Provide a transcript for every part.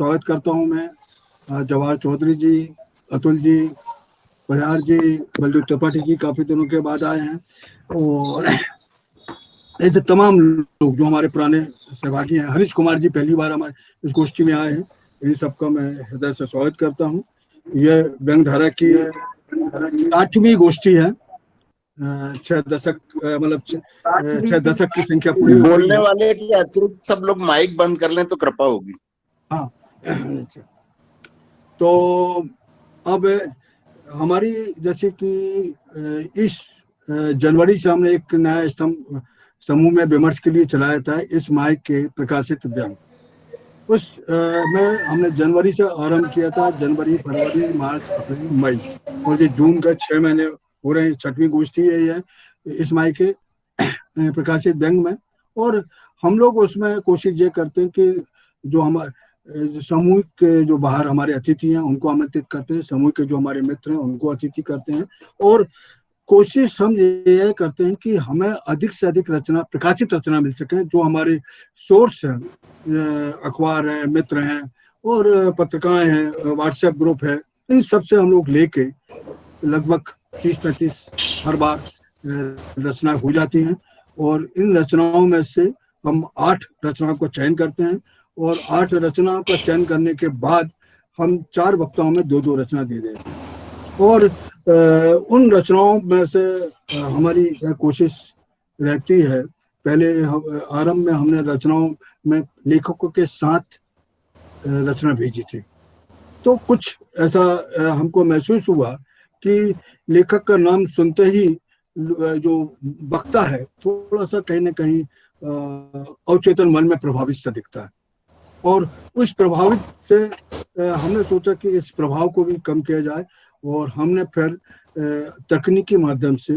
स्वागत करता हूं मैं जवाहर चौधरी जी, अतुल जी, बयार जी, बलदेव त्रिपाठी जी काफी दिनों के बाद आए हैं, और ऐसे तमाम लोग जो हमारे पुराने सहभागी हैं। हरीश कुमार जी पहली बार हमारे इस गोष्ठी में आए हैं। इन सबका मैं हृदय से स्वागत करता हूं। यह व्यंगधारा की 60वीं गोष्ठी है। 6 दशक मतलब 6 दशक की संख्या पूरी हुई बोलने है। वाले के अतिरिक्त सब लोग माइक बंद कर लें तो कृपा होगी। हाँ, तो अब हमारी जैसे कि इस जनवरी से हमने एक नया स्तंभ समूह में विमर्श के लिए चलाया था, इस माह के प्रकाशित व्यंग। उस में हमने जनवरी से आरंभ किया था। जनवरी, फरवरी, मार्च, अप्रैल, मई, और ये जून का 6 महीने हो रहे हैं। 6वीं गोष्ठी है इस माह के प्रकाशित व्यंग में। और हम लोग उसमें कोशिश ये करते हैं कि जो हमारे समूह के जो बाहर हमारे अतिथि हैं उनको आमंत्रित करते हैं, समूह के जो हमारे मित्र हैं उनको अतिथि करते हैं, और कोशिश हम ये करते हैं कि हमें अधिक से अधिक रचना, प्रकाशित रचना मिल सके। जो हमारे सोर्स हैं, अखबार है, मित्र हैं और पत्रिकाएं हैं, व्हाट्सएप ग्रुप है, इन सब से हम लोग लेके लगभग 30-35 हर बार रचना हो जाती हैं। और इन रचनाओं में से हम 8 रचनाओं को चयन करते हैं, और 8 रचनाओं का चयन करने के बाद हम 4 वक्ताओं में 2-2 रचना दे देते हैं। और उन रचनाओं में से हमारी कोशिश रहती है, पहले आरंभ में हमने रचनाओं में लेखकों के साथ रचना भेजी थी। तो कुछ ऐसा हमको महसूस हुआ कि लेखक का नाम सुनते ही जो वक्ता है थोड़ा सा कहीं ना कहीं अवचेतन मन में प्रभावित सा दिखता है। और उस प्रभावित से हमने सोचा कि इस प्रभाव को भी कम किया जाए, और हमने फिर तकनीकी माध्यम से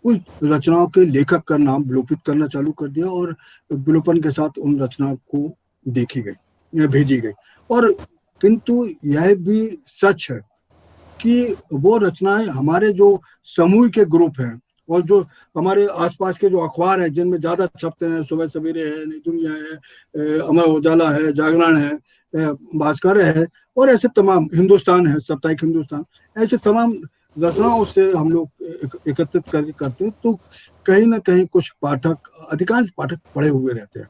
उस रचनाओं के लेखक का नाम विलोपित करना चालू कर दिया, और विलोपन के साथ उन रचनाओं को देखी गई, भेजी गई। और किंतु यह भी सच है कि वो रचनाएं हमारे जो समूह के ग्रुप हैं और जो हमारे आसपास के जो अखबार हैं जिनमें ज्यादा छपते हैं, सुबह सवेरे है, नई दुनिया है, अमर उजाला है, जागरण है, भास्कर है, और ऐसे तमाम, हिंदुस्तान है, साप्ताहिक हिंदुस्तान, ऐसे तमाम रचनाओं से हम लोग एकत्रित करते हैं। तो कहीं ना कहीं कुछ पाठक, अधिकांश पाठक पढ़े हुए रहते हैं,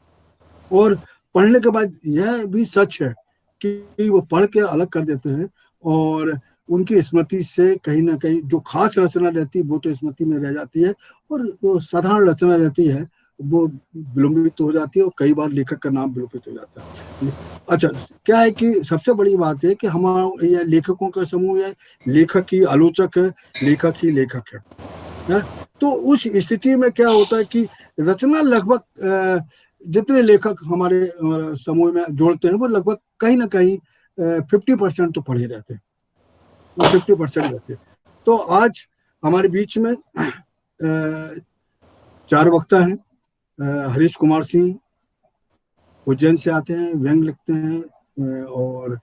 और पढ़ने के बाद यह भी सच है कि वो पढ़ के अलग कर देते हैं, और उनकी स्मृति से कहीं ना कहीं जो खास रचना रहती है वो तो स्मृति में रह जाती है, और जो साधारण रचना रहती है वो विलंबित हो जाती है, और कई बार लेखक का नाम विलोपित हो जाता है। अच्छा, क्या है कि सबसे बड़ी बात है कि हमारा यह लेखकों का समूह है, लेखक ही आलोचक है, लेखक ही लेखक है। तो उस स्थिति में क्या होता है कि रचना लगभग जितने लेखक हमारे समूह में जोड़ते हैं वो लगभग कहीं ना कहीं 50% तो पढ़े रहते हैं, 50% रहते हैं। तो आज हमारे बीच में 4 वक्ता हैं। हरीश कुमार सिंह उज्जैन से आते हैं, व्यंग लिखते हैं और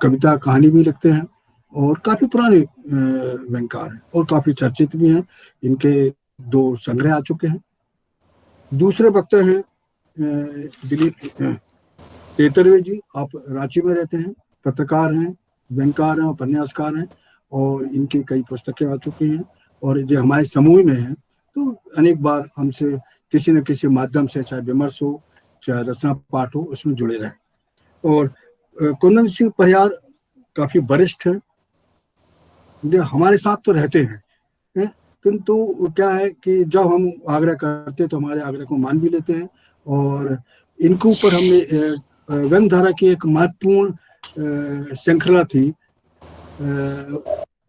कविता कहानी भी लिखते हैं, और काफी पुराने व्यंगकार हैं और काफी चर्चित भी हैं। इनके 2 संग्रह आ चुके हैं। दूसरे वक्ता हैं दिलीप तेतरवे जी। आप रांची में रहते हैं, पत्रकार हैं, व्यंगकार हैं, उपन्यासकार हैं, और इनकी कई पुस्तकें आ चुकी हैं, और जो हमारे समूह में हैं तो अनेक बार हमसे किसी न किसी माध्यम से, चाहे विमर्श हो, चाहे रचना पाठ हो, उसमें जुड़े रहे। और कुंदन सिंह परिहार काफी वरिष्ठ हैं, हमारे साथ तो रहते हैं, किंतु क्या है कि जब हम आग्रह करते तो हमारे आग्रह को मान भी लेते हैं। और इनके ऊपर हमने व्यंगधारा की एक महत्वपूर्ण श्रृंखला थी,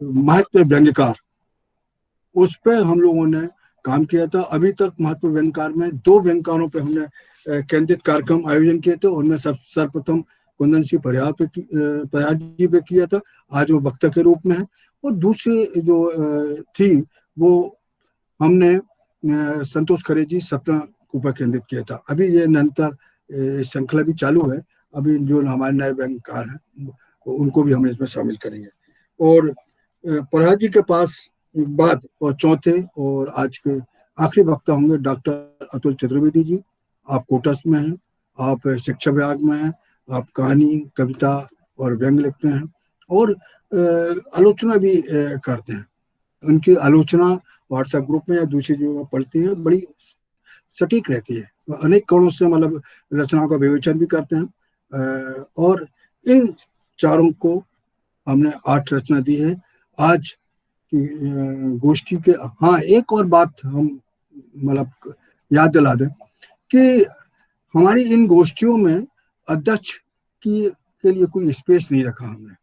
महत्व व्यंग्यकार, उस पर हम लोगों ने काम किया था। अभी तक महत्व व्यंग्यकार में 2 व्यंग्यकारों पे हमने केंद्रित कार्यक्रम आयोजन किए थे। उनमें सर्वप्रथम कुंदन सिंह परिहार जी पे किया था, आज वो वक्ता के रूप में है। और दूसरी जो थी वो हमने संतोष खरे जी सतना के ऊपर केंद्रित किया था। अभी ये निरंतर श्रृंखला भी चालू है। अभी जो हमारे नए व्यंग्यकार हैं उनको भी हम इसमें शामिल करेंगे। और परिहार जी के पास बाद और चौथे और आज के आखिरी वक्ता होंगे डॉक्टर अतुल चतुर्वेदी जी। आप कोटस में हैं, आप शिक्षा विभाग में हैं, आप कहानी, कविता और व्यंग लिखते हैं और आलोचना भी करते हैं। उनकी आलोचना व्हाट्सएप ग्रुप में या दूसरी जगह पढ़ती है, बड़ी सटीक रहती है। अनेक कोणों से मतलब रचनाओं का विवेचन भी करते हैं। और इन चारों को हमने 8 रचना दी है आज की गोष्ठी के। हाँ, एक और बात हम मतलब याद दिला दें कि हमारी इन गोष्ठियों में अध्यक्ष की के लिए कोई स्पेस नहीं रखा हमने।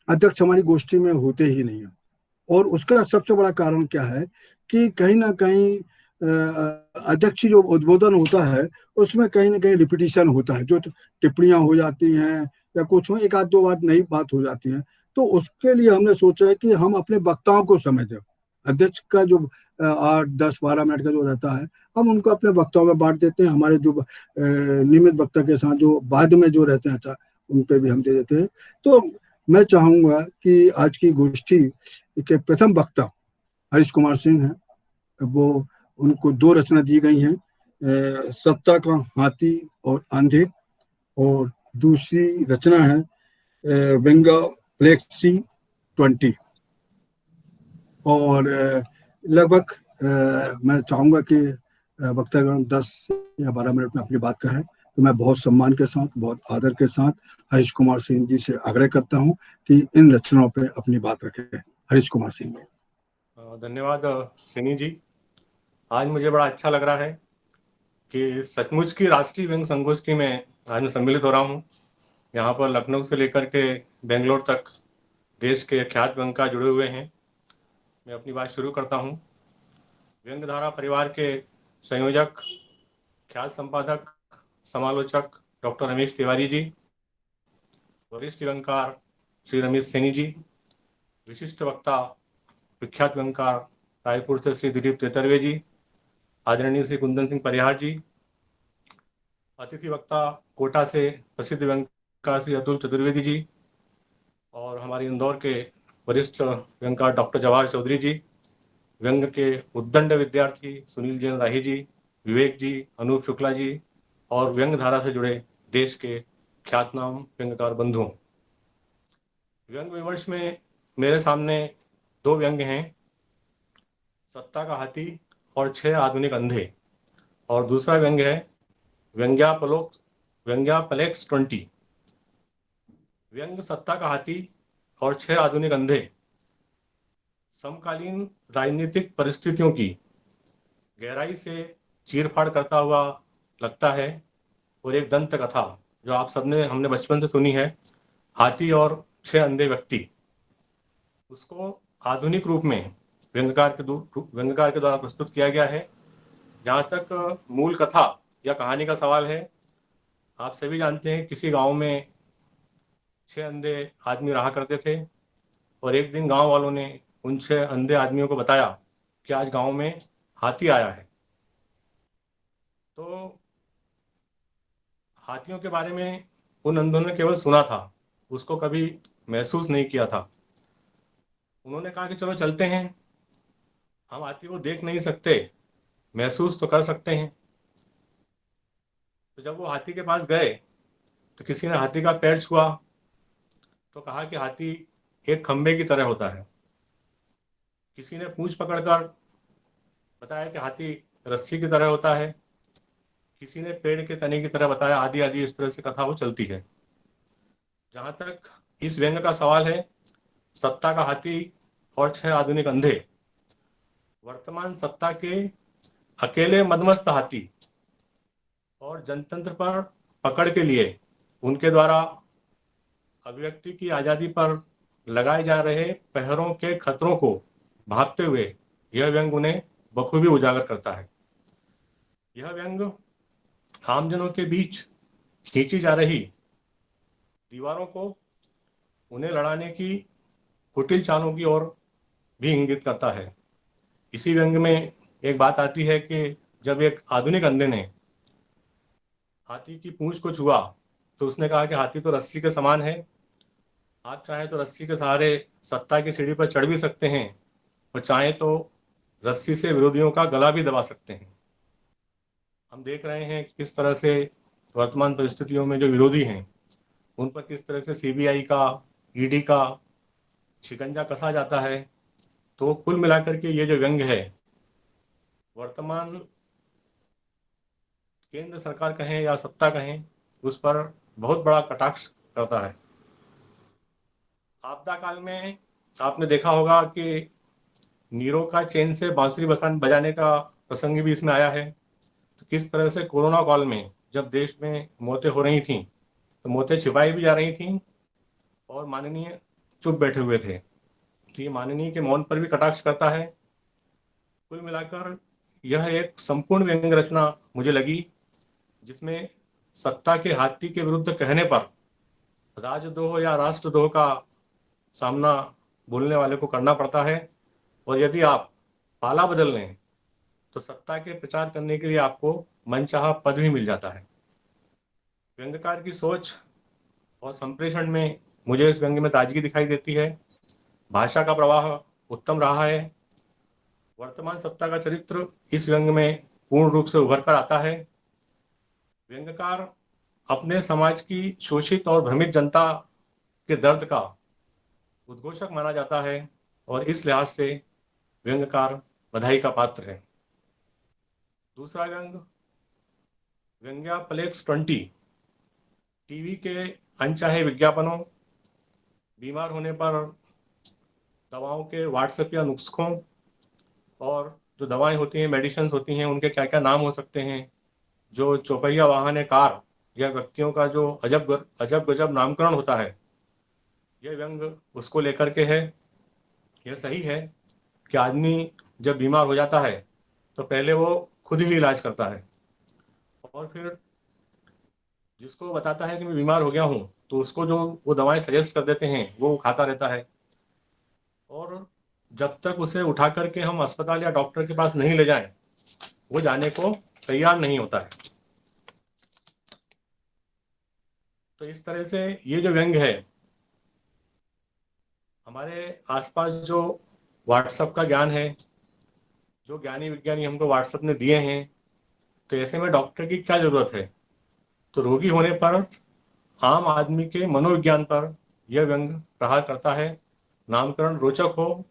अध्यक्ष हमारी गोष्ठी में होते ही नहीं है। और उसका सबसे बड़ा कारण क्या है कि कहीं ना कहीं अध्यक्ष जो उद्बोधन होता है उसमें कहीं ना कहीं रिपीटिशन होता है, जो टिप्पणियां हो जाती हैं या कुछ हो, एक आध दो बार नई बात हो जाती है। तो उसके लिए हमने सोचा है कि हम अपने वक्ताओं को समय दें। अध्यक्ष का जो 8, 10, 12 मिनट का जो रहता है, हम उनको अपने वक्ताओं में बांट देते हैं। हमारे जो नियमित वक्ता के साथ जो बाद में जो रहते हैं, अच्छा, उन पे भी हम दे देते हैं। तो मैं चाहूंगा कि आज की गोष्ठी के प्रथम वक्ता हरीश कुमार सिंह हैं। वो उनको 2 रचना दी गई हैं, सत्ता का हाथी और अंधे, और दूसरी रचना है वेंगा प्लेक्सी 20। और लगभग मैं चाहूंगा कि वक्तागण 10 या 12 मिनट में अपनी बात कहें। तो मैं बहुत सम्मान के साथ, बहुत आदर के साथ हरीश कुमार सिंह जी से आग्रह करता हूं कि इन रचनाओं पे अपनी बात रखें। हरीश कुमार सिंह जी। धन्यवाद सिनी जी। आज मुझे बड़ा अच्छा लग रहा है कि सचमुच की राष्ट्रीय व्यंग संगोष्ठी में आज मैं सम्मिलित हो रहा हूँ। यहाँ पर लखनऊ से लेकर के बेंगलोर तक देश के ख्यात व्यंगकार जुड़े हुए हैं। मैं अपनी बात शुरू करता हूँ। व्यंगधारा परिवार के संयोजक, ख्यात संपादक, समालोचक डॉक्टर रमेश तिवारी जी, वरिष्ठ व्यंगकार श्री रमेश सैनी जी, विशिष्ट वक्ता विख्यात व्यंगकार रायपुर से श्री दिलीप तेतरवे जी, आदरणीय श्री कुंदन सिंह परिहार जी, अतिथि वक्ता कोटा से प्रसिद्ध व्यंगकार श्री अतुल चतुर्वेदी जी, और हमारे इंदौर के वरिष्ठ व्यंगकार डॉक्टर जवाहर चौधरी जी, व्यंग के उद्दंड विद्यार्थी सुनील जैन राही जी, विवेक जी, अनूप शुक्ला जी, और व्यंग धारा से जुड़े देश के ख्यातनाम व्यंगकार बंधुओं। व्यंग विमर्श में मेरे सामने 2 व्यंग हैं, सत्ता का हाथी और 6 आधुनिक अंधे, और दूसरा व्यंग है व्यंग्यापलेक्स 20। व्यंग सत्ता का हाथी और 6 आधुनिक अंधे समकालीन राजनीतिक परिस्थितियों की गहराई से चीरफाड़ करता हुआ लगता है। और एक दंत कथा जो आप सबने हमने बचपन से सुनी है, हाथी और 6 अंधे व्यक्ति, उसको आधुनिक रूप में व्यंगकार के द्वारा प्रस्तुत किया गया है। जहाँ तक मूल कथा या कहानी का सवाल है, आप सभी जानते हैं किसी गांव में 6 अंधे आदमी रहा करते थे, और एक दिन गांव वालों ने उन 6 अंधे आदमियों को बताया कि आज गांव में हाथी आया है। तो हाथियों के बारे में उन अंधों ने केवल सुना था, उसको कभी महसूस नहीं किया था। उन्होंने कहा कि चलो चलते हैं, हम हाथी को देख नहीं सकते, महसूस तो कर सकते हैं। तो जब वो हाथी के पास गए तो किसी ने हाथी का पैर छुआ तो कहा कि हाथी एक खंबे की तरह होता है। किसी ने पूंछ पकड़कर बताया कि हाथी रस्सी की तरह होता है। किसी ने पेड़ के तने की तरह बताया। आदि आदि इस तरह से कथा वो चलती है। जहां तक इस व्यंग का सवाल है, सत्ता का हाथी और 6 आधुनिक अंधे वर्तमान सत्ता के अकेले मदमस्त हाथी और जनतंत्र पर पकड़ के लिए उनके द्वारा अभिव्यक्ति की आजादी पर लगाए जा रहे पहरों के खतरों को भांपते हुए यह व्यंग उन्हें बखूबी उजागर करता है। यह व्यंग आमजनों के बीच खींची जा रही दीवारों को उन्हें लड़ाने की कुटिल चालों की ओर भी इंगित करता है। इसी व्यंग में एक बात आती है कि जब एक आधुनिक अंधे ने हाथी की पूंछ को छुआ तो उसने कहा कि हाथी तो रस्सी के समान है, आप चाहे तो रस्सी के सहारे सत्ता की सीढ़ी पर चढ़ भी सकते हैं, और चाहे तो रस्सी से विरोधियों का गला भी दबा सकते हैं। हम देख रहे हैं कि किस तरह से वर्तमान परिस्थितियों में जो विरोधी हैं उन पर किस तरह से सीबीआई का, ईडी का शिकंजा कसा जाता है। तो कुल मिलाकर के ये जो व्यंग्य है वर्तमान केंद्र सरकार कहें या सत्ता कहें उस पर बहुत बड़ा कटाक्ष करता है। आपदा काल में आपने देखा होगा कि नीरो का चैन से बांसुरी बजाने का प्रसंग भी इसमें आया है। तो किस तरह से कोरोना काल में जब देश में मौतें हो रही थीं तो मौतें छिपाई भी जा रही थीं और माननीय चुप बैठे हुए थे। तो ये माननीय के मौन पर भी कटाक्ष करता है। कुल मिलाकर यह एक संपूर्ण व्यंग्य रचना मुझे लगी जिसमें सत्ता के हाथी के विरुद्ध कहने पर राजद्रोह या राष्ट्रद्रोह का सामना बोलने वाले को करना पड़ता है। और यदि आप पाला बदल लें तो सत्ता के प्रचार करने के लिए आपको मनचाहा पद भी मिल जाता है। व्यंग्यकार की सोच और संप्रेषण में मुझे इस व्यंग्य में ताजगी दिखाई देती है। भाषा का प्रवाह उत्तम रहा है। वर्तमान सत्ता का चरित्र इस व्यंग्य में पूर्ण रूप से उभर कर आता है। व्यंग्यकार अपने समाज की शोषित और भ्रमित जनता के दर्द का उद्घोषक माना जाता है और इस लिहाज से व्यंग्यकार बधाई का पात्र है। दूसरा व्यंग्य व्यंग्याप्लेक्स 20 टीवी के अनचाहे विज्ञापनों, बीमार होने पर दवाओं के व्हाट्सएप या नुस्खों और जो दवाएं होती हैं, मेडिसिन होती हैं, उनके क्या क्या नाम हो सकते हैं, जो चौपहिया वाहन कार या व्यक्तियों का जो अजब गजब नामकरण होता है, यह व्यंग्य उसको लेकर के है। यह सही है कि आदमी जब बीमार हो जाता है तो पहले वो खुद ही इलाज करता है और फिर जिसको बताता है कि मैं बीमार हो गया हूँ तो उसको जो वो दवाएं सजेस्ट कर देते हैं वो खाता रहता है और जब तक उसे उठा करके हम अस्पताल या डॉक्टर के पास नहीं ले जाएं वो जाने को तैयार नहीं होता है। तो इस तरह से ये जो व्यंग्य है, हमारे आसपास जो व्हाट्सएप का ज्ञान है, जो ज्ञानी विज्ञानी हमको व्हाट्सएप ने दिए हैं, तो ऐसे में डॉक्टर की क्या जरूरत है। तो रोगी होने पर आम आदमी के मनोविज्ञान पर यह व्यंग्य प्रहार करता है। नामकरण रोचक हो,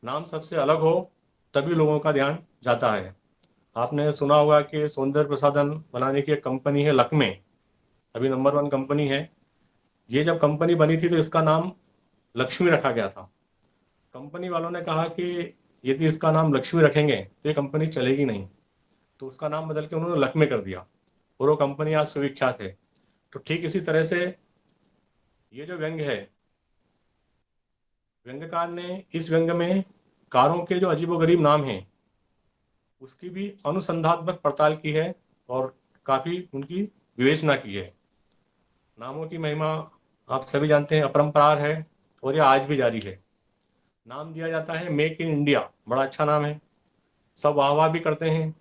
नाम सबसे अलग हो, तभी लोगों का ध्यान जाता है। आपने सुना होगा कि सौंदर्य प्रसाधन बनाने की एक कंपनी है लक्मे, अभी नंबर 1 कंपनी है। ये जब कंपनी बनी थी तो इसका नाम लक्ष्मी रखा गया था। कंपनी वालों ने कहा कि यदि इसका नाम लक्ष्मी रखेंगे तो ये कंपनी चलेगी नहीं, तो उसका नाम बदल के उन्होंने लक्मे कर दिया और वो कंपनी आज सुविख्यात है। तो ठीक इसी तरह से ये जो व्यंग्य है, व्यंग्यकार ने इस व्यंग्य में कारों के जो अजीबोगरीब नाम हैं उसकी भी अनुसंधात्मक पड़ताल की है और काफ़ी उनकी विवेचना की है। नामों की महिमा आप सभी जानते हैं, अपरंपरार है और यह आज भी जारी है। नाम दिया जाता है मेक इन इंडिया, बड़ा अच्छा नाम है, सब वाह वाह भी करते हैं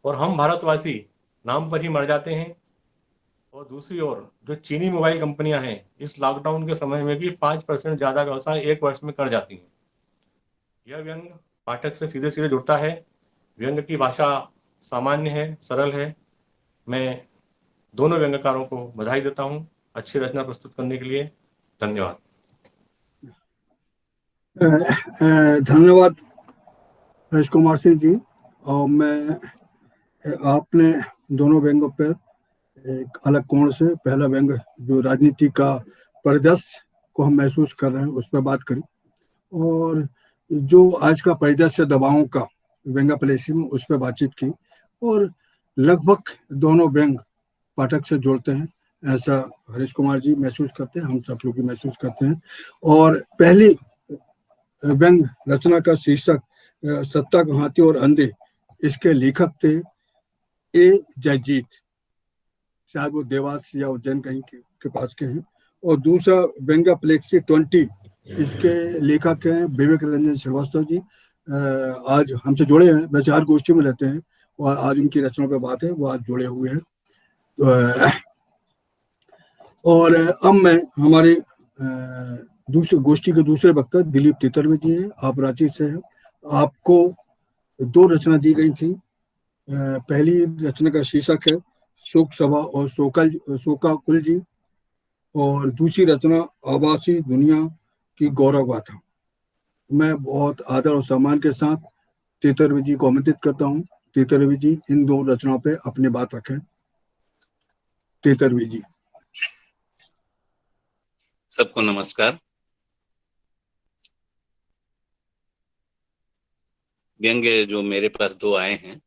और हम भारतवासी नाम पर ही मर जाते हैं। और दूसरी ओर जो चीनी मोबाइल कंपनियां हैं इस लॉकडाउन के समय में भी 5% ज़्यादा व्यवसाय 1 वर्ष में कर जाती हैं। यह व्यंग्य पाठक से सीधे सीधे जुड़ता है। व्यंग्य की भाषा सामान्य है, सरल है। मैं दोनों व्यंग्यकारों को बधाई देता हूँ अच्छी रचना प्रस्तुत करने के लिए। धन्यवाद। धन्यवाद हरीश कुमार सिंह जी। और मैं आपने दोनों व्यंग्यों पर एक अलग कोण से, पहला व्यंग्य जो राजनीति का परिदृश्य को हम महसूस कर रहे हैं उस पर बात करी, और जो आज का परिदृश्य दवाओं का व्यंग्याप्लेक्स में उस पर बातचीत की, और लगभग दोनों व्यंग्य पाठक से जोड़ते हैं ऐसा हरीश कुमार जी महसूस करते हैं, हम सब लोग भी महसूस करते हैं। और पहली व्यंग्य रचना का शीर्षक सत्ता के हाथी और अंधे, इसके लेखक थे ए जयजीत, शायद वो देवास या उज्जैन कहीं के पास के हैं। और दूसरा व्यंग्याप्लेक्स 20, इसके लेखक हैं विवेक रंजन श्रीवास्तव जी। आज हमसे जुड़े हैं, वैसे हर गोष्ठी में रहते हैं और आज उनकी रचना पे बात है, वो आज जुड़े हुए हैं। और अब मैं हमारे दूसरे गोष्ठी के दूसरे वक्ता दिलीप तितरवे जी हैं, आप रांची से हैं। आपको 2 रचना दी गई थी। पहली रचना का शीर्षक है शोक सभा और शोकाकुल जी, और दूसरी रचना आभासी दुनिया की गौरव गाथा। मैं बहुत आदर और सम्मान के साथ तेतरवी जी को आमंत्रित करता हूँ। तेतरवी जी इन दो रचनाओं पे अपनी बात रखें। तेतरवी जी। सबको नमस्कार। व्यंग्य जो मेरे पास दो आए हैं,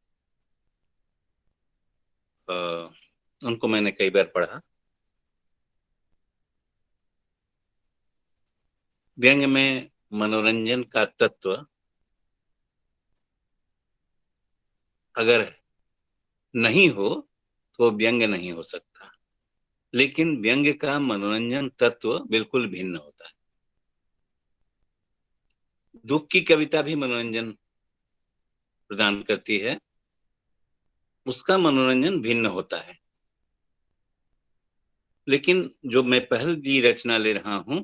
उनको मैंने कई बार पढ़ा। व्यंग्य में मनोरंजन का तत्व अगर नहीं हो तो व्यंग्य नहीं हो सकता, लेकिन व्यंग्य का मनोरंजन तत्व बिल्कुल भिन्न होता है। दुख की कविता भी मनोरंजन प्रदान करती है, उसका मनोरंजन भिन्न होता है। लेकिन जो मैं पहली रचना ले रहा हूं,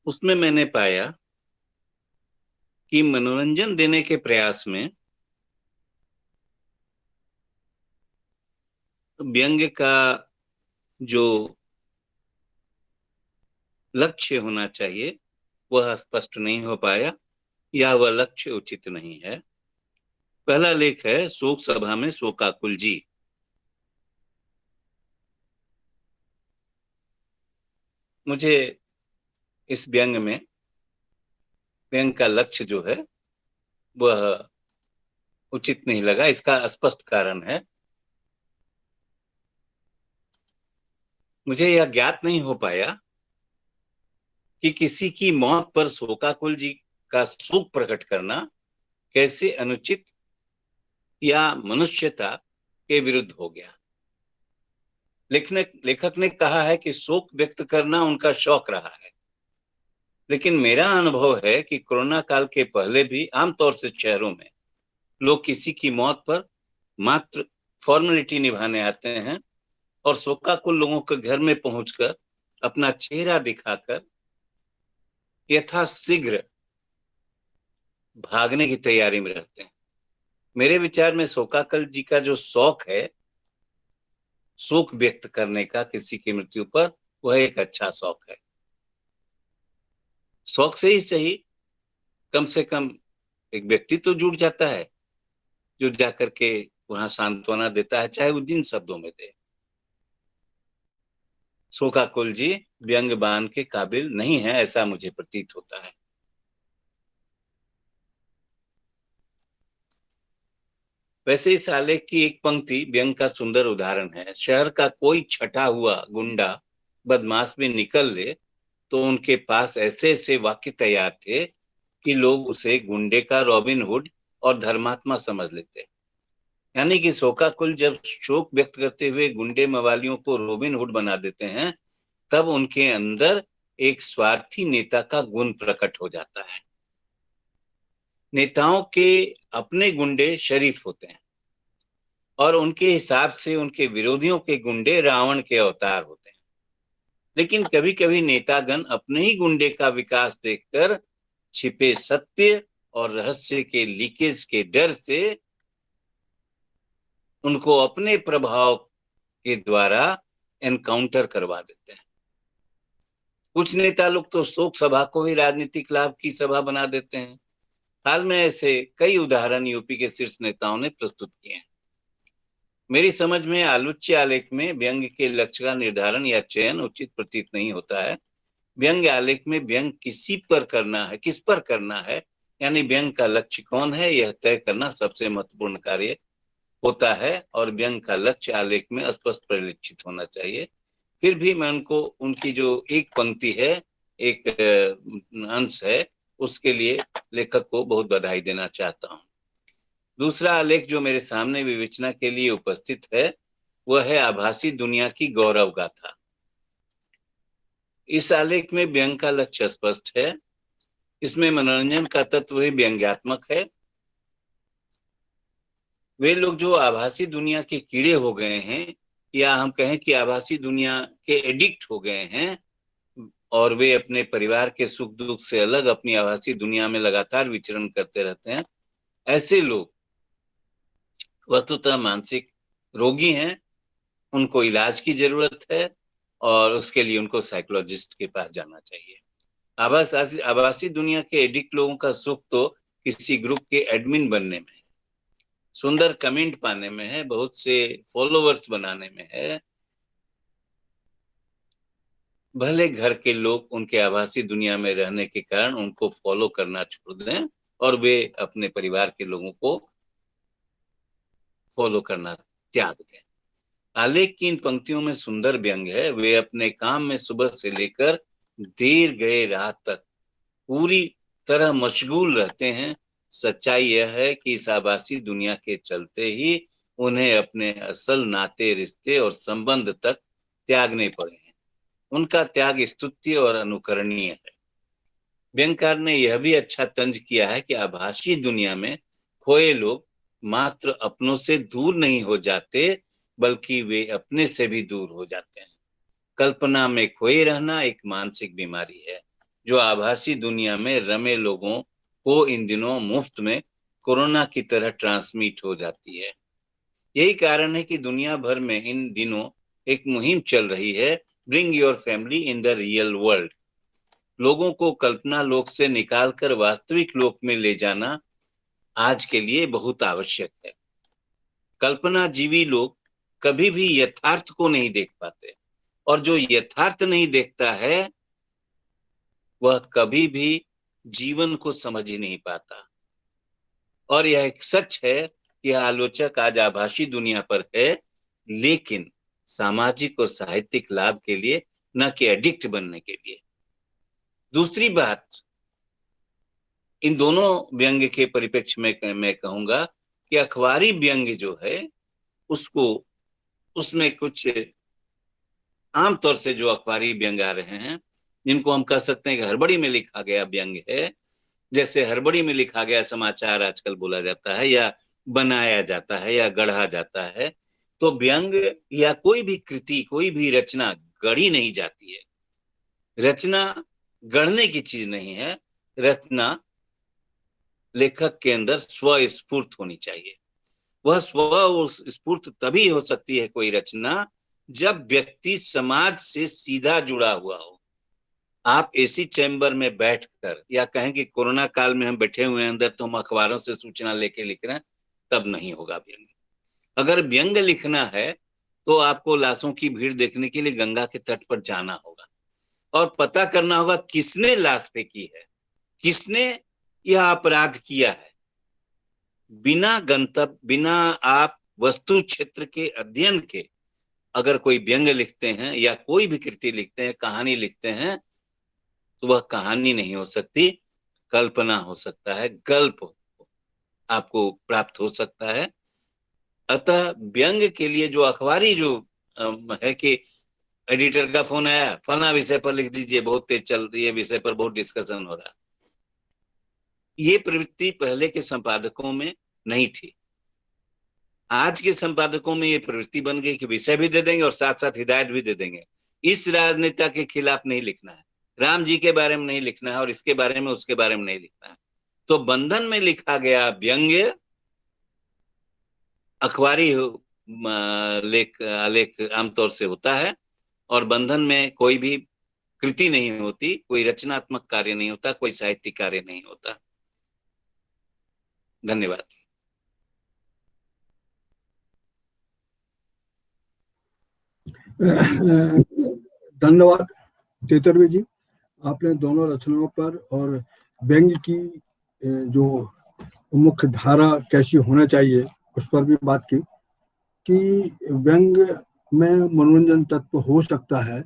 उसमें मैंने पाया कि मनोरंजन देने के प्रयास में व्यंग्य का जो लक्ष्य होना चाहिए वह स्पष्ट नहीं हो पाया, या वह लक्ष्य उचित नहीं है। पहला लेख है शोक सभा में शोकाकुल जी। मुझे इस व्यंग्य का लक्ष्य जो है वह उचित नहीं लगा। इसका स्पष्ट कारण है, मुझे यह ज्ञात नहीं हो पाया कि किसी की मौत पर शोकाकुल जी का शोक प्रकट करना कैसे अनुचित या मनुष्यता के विरुद्ध हो गया। लेखक ने कहा है कि शोक व्यक्त करना उनका शौक रहा है, लेकिन मेरा अनुभव है कि कोरोना काल के पहले भी आमतौर से शहरों में लोग किसी की मौत पर मात्र फॉर्मेलिटी निभाने आते हैं और शोकाकुल लोगों के घर में पहुंचकर अपना चेहरा दिखाकर यथाशीघ्र भागने की तैयारी में रहते हैं। मेरे विचार में शोकाकुल जी का जो शौक है शोक व्यक्त करने का किसी की मृत्यु पर, वह एक अच्छा शौक है। शौक से ही सही, कम से कम एक व्यक्ति तो जुड़ जाता है जो जाकर के वहां सांत्वना देता है, चाहे वो जिन शब्दों में दे। शोकाकुल जी व्यंग्य बाण के काबिल नहीं है, ऐसा मुझे प्रतीत होता है। वैसे इस आलेख की एक पंक्ति व्यंग्य का सुंदर उदाहरण है। शहर का कोई छटा हुआ गुंडा बदमाश भी निकल ले तो उनके पास ऐसे ऐसे वाक्य तैयार थे कि लोग उसे गुंडे का रॉबिन हुड और धर्मात्मा समझ लेते। यानी कि शोकाकुल जब शोक व्यक्त करते हुए गुंडे मवालियों को रॉबिन हुड बना देते हैं, तब उनके अंदर एक स्वार्थी नेता का गुण प्रकट हो जाता है। नेताओं के अपने गुंडे शरीफ होते हैं और उनके हिसाब से उनके विरोधियों के गुंडे रावण के अवतार होते हैं। लेकिन कभी कभी नेतागण अपने ही गुंडे का विकास देखकर छिपे सत्य और रहस्य के लीकेज के डर से उनको अपने प्रभाव के द्वारा एनकाउंटर करवा देते हैं। कुछ नेता लोग तो शोक सभा को ही राजनीतिक लाभ की सभा बना देते हैं। हाल में ऐसे कई उदाहरण यूपी के शीर्ष नेताओं ने प्रस्तुत किए हैं। मेरी समझ में आलोच्य आलेख में व्यंग्य के लक्ष्य का निर्धारण या चयन उचित प्रतीत नहीं होता है। व्यंग्य आलेख में व्यंग्य किस पर करना है, यानी व्यंग्य का लक्ष्य कौन है, यह तय करना सबसे महत्वपूर्ण कार्य होता है और व्यंग्य का लक्ष्य आलेख में स्पष्ट परिलक्षित होना चाहिए। फिर भी मैं उनकी जो एक पंक्ति है, एक अंश है, उसके लिए लेखक को बहुत बधाई देना चाहता हूँ। दूसरा आलेख जो मेरे सामने विवेचना के लिए उपस्थित है वह है आभासी दुनिया की गौरव गाथा। इस आलेख में व्यंग्य का लक्ष्य स्पष्ट है। इसमें मनोरंजन का तत्व ही व्यंग्यात्मक है। वे लोग जो आभासी दुनिया के कीड़े हो गए हैं, या हम कहें कि आभासी दुनिया के एडिक्ट हो गए हैं, और वे अपने परिवार के सुख दुख से अलग अपनी आभासी दुनिया में लगातार विचरण करते रहते हैं, ऐसे लोग वस्तुतः मानसिक रोगी हैं, उनको इलाज की जरूरत है और उसके लिए उनको साइकोलॉजिस्ट के पास जाना चाहिए। आभासी दुनिया के एडिक्ट लोगों का सुख तो किसी ग्रुप के एडमिन बनने में है, सुंदर कमेंट पाने में है, बहुत से फॉलोवर्स बनाने में है। भले घर के लोग उनके आभासी दुनिया में रहने के कारण उनको फॉलो करना छोड़ दें और वे अपने परिवार के लोगों को फॉलो करना त्याग दें। आलेख की इन पंक्तियों में सुंदर व्यंग है। वे अपने काम में सुबह से लेकर देर गए रात तक पूरी तरह मशगूल रहते हैं। सच्चाई यह है कि इस आभासी दुनिया के चलते ही उन्हें अपने असल नाते, रिश्ते और संबंध तक त्यागने पड़े हैं। उनका त्याग स्तुत्य और अनुकरणीय है। व्यंगकार ने यह भी अच्छा तंज किया है कि आभासी दुनिया में खोए लोग मात्र अपनों से दूर नहीं हो जाते, बल्कि वे अपने से भी दूर हो जाते हैं। कल्पना में खोए रहना एक मानसिक बीमारी है जो आभासी दुनिया में रमे लोगों को इन दिनों मुफ्त में कोरोना की तरह ट्रांसमिट हो जाती है। यही कारण है कि दुनिया भर में इन दिनों एक मुहिम चल रही है, bring your family in the real world. लोगों को कल्पना लोक से निकालकर वास्तविक लोक में ले जाना आज के लिए बहुत आवश्यक है। कल्पना जीवी लोग कभी भी यथार्थ को नहीं देख पाते और जो यथार्थ नहीं देखता है वह कभी भी जीवन को समझ ही नहीं पाता। और यह एक सच है कि आलोचक आज आभासी दुनिया पर है, लेकिन सामाजिक और साहित्यिक लाभ के लिए, न कि एडिक्ट बनने के लिए। दूसरी बात, इन दोनों व्यंग्य के परिप्रेक्ष्य में मैं कहूंगा कि अखबारी व्यंग्य जो है उसमें कुछ आमतौर से जो अखबारी व्यंग्य आ रहे हैं जिनको हम कह सकते हैं कि हड़बड़ी में लिखा गया व्यंग्य है, जैसे हड़बड़ी में लिखा गया समाचार आजकल बोला जाता है या बनाया जाता है या गढ़ा जाता है, तो व्यंग्य या कोई भी कृति, कोई भी रचना गढ़ी नहीं जाती है। रचना गढ़ने की चीज नहीं है। रचना लेखक के अंदर स्वस्फूर्त होनी चाहिए। वह स्वस्फूर्त तभी हो सकती है कोई रचना जब व्यक्ति समाज से सीधा जुड़ा हुआ हो। आप एसी चैम्बर में बैठकर या कहें कि कोरोना काल में हम बैठे हुए हैं अंदर तो हम अखबारों से सूचना लेके लिख रहे हैं, तब नहीं होगा व्यंग्य। अगर व्यंग्य लिखना है तो आपको लाशों की भीड़ देखने के लिए गंगा के तट पर जाना होगा और पता करना होगा किसने लाश फेंकी है, किसने यह अपराध किया है। बिना गंतव्य, बिना आप वस्तु क्षेत्र के अध्ययन के अगर कोई व्यंग्य लिखते हैं या कोई भी कृति लिखते हैं, कहानी लिखते हैं, तो वह कहानी नहीं हो सकती, कल्पना हो सकता है, गल्प आपको प्राप्त हो सकता है। अतः व्यंग्य के लिए जो अखबारी जो है कि एडिटर का फोन आया, फला विषय पर लिख दीजिए, बहुत तेज चल रही है, विषय पर बहुत डिस्कशन हो रहा, ये प्रवृत्ति पहले के संपादकों में नहीं थी। आज के संपादकों में ये प्रवृत्ति बन गई कि विषय भी दे देंगे और साथ साथ हिदायत भी दे देंगे। इस राजनेता के खिलाफ नहीं लिखना है, राम जी के बारे में नहीं लिखना है और इसके बारे में उसके बारे में नहीं लिखना है। तो बंधन में लिखा गया व्यंग्य अखबारी आलेख आमतौर से होता है और बंधन में कोई भी कृति नहीं होती, कोई रचनात्मक कार्य नहीं होता, कोई साहित्यिक कार्य नहीं होता। धन्यवाद। धन्यवाद तेतरवे जी, आपने दोनों रचनाओं पर और व्यंग्य की जो मुख्य धारा कैसी होना चाहिए उस पर भी बात की कि व्यंग्य में मनोरंजन तत्व हो सकता है,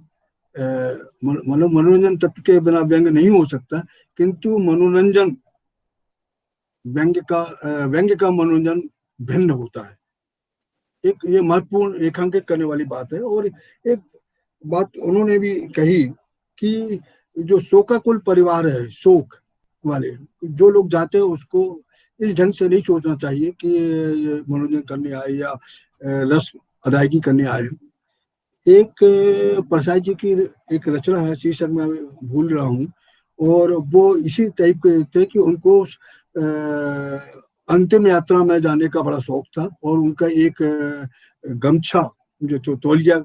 मनोरंजन तत्व के बिना व्यंग्य नहीं हो सकता, किंतु मनोरंजन व्यंग्य का मनोरंजन भिन्न होता है। एक ये महत्वपूर्ण रेखांकित करने वाली बात है। और एक बात उन्होंने भी कही कि जो शोकाकुल परिवार है, शोक वाले जो लोग जाते हैं उसको इस ढंग से नहीं सोचना चाहिए कि मनोरंजन करने आए या रस्म अदायगी करने आए। एक परसाई जी की एक रचना है, शीर्षक मैं भूल रहा हूँ, और वो इसी टाइप के थे कि उनको अंतिम यात्रा में जाने का बड़ा शौक था, और उनका एक गमछा, जो तौलिया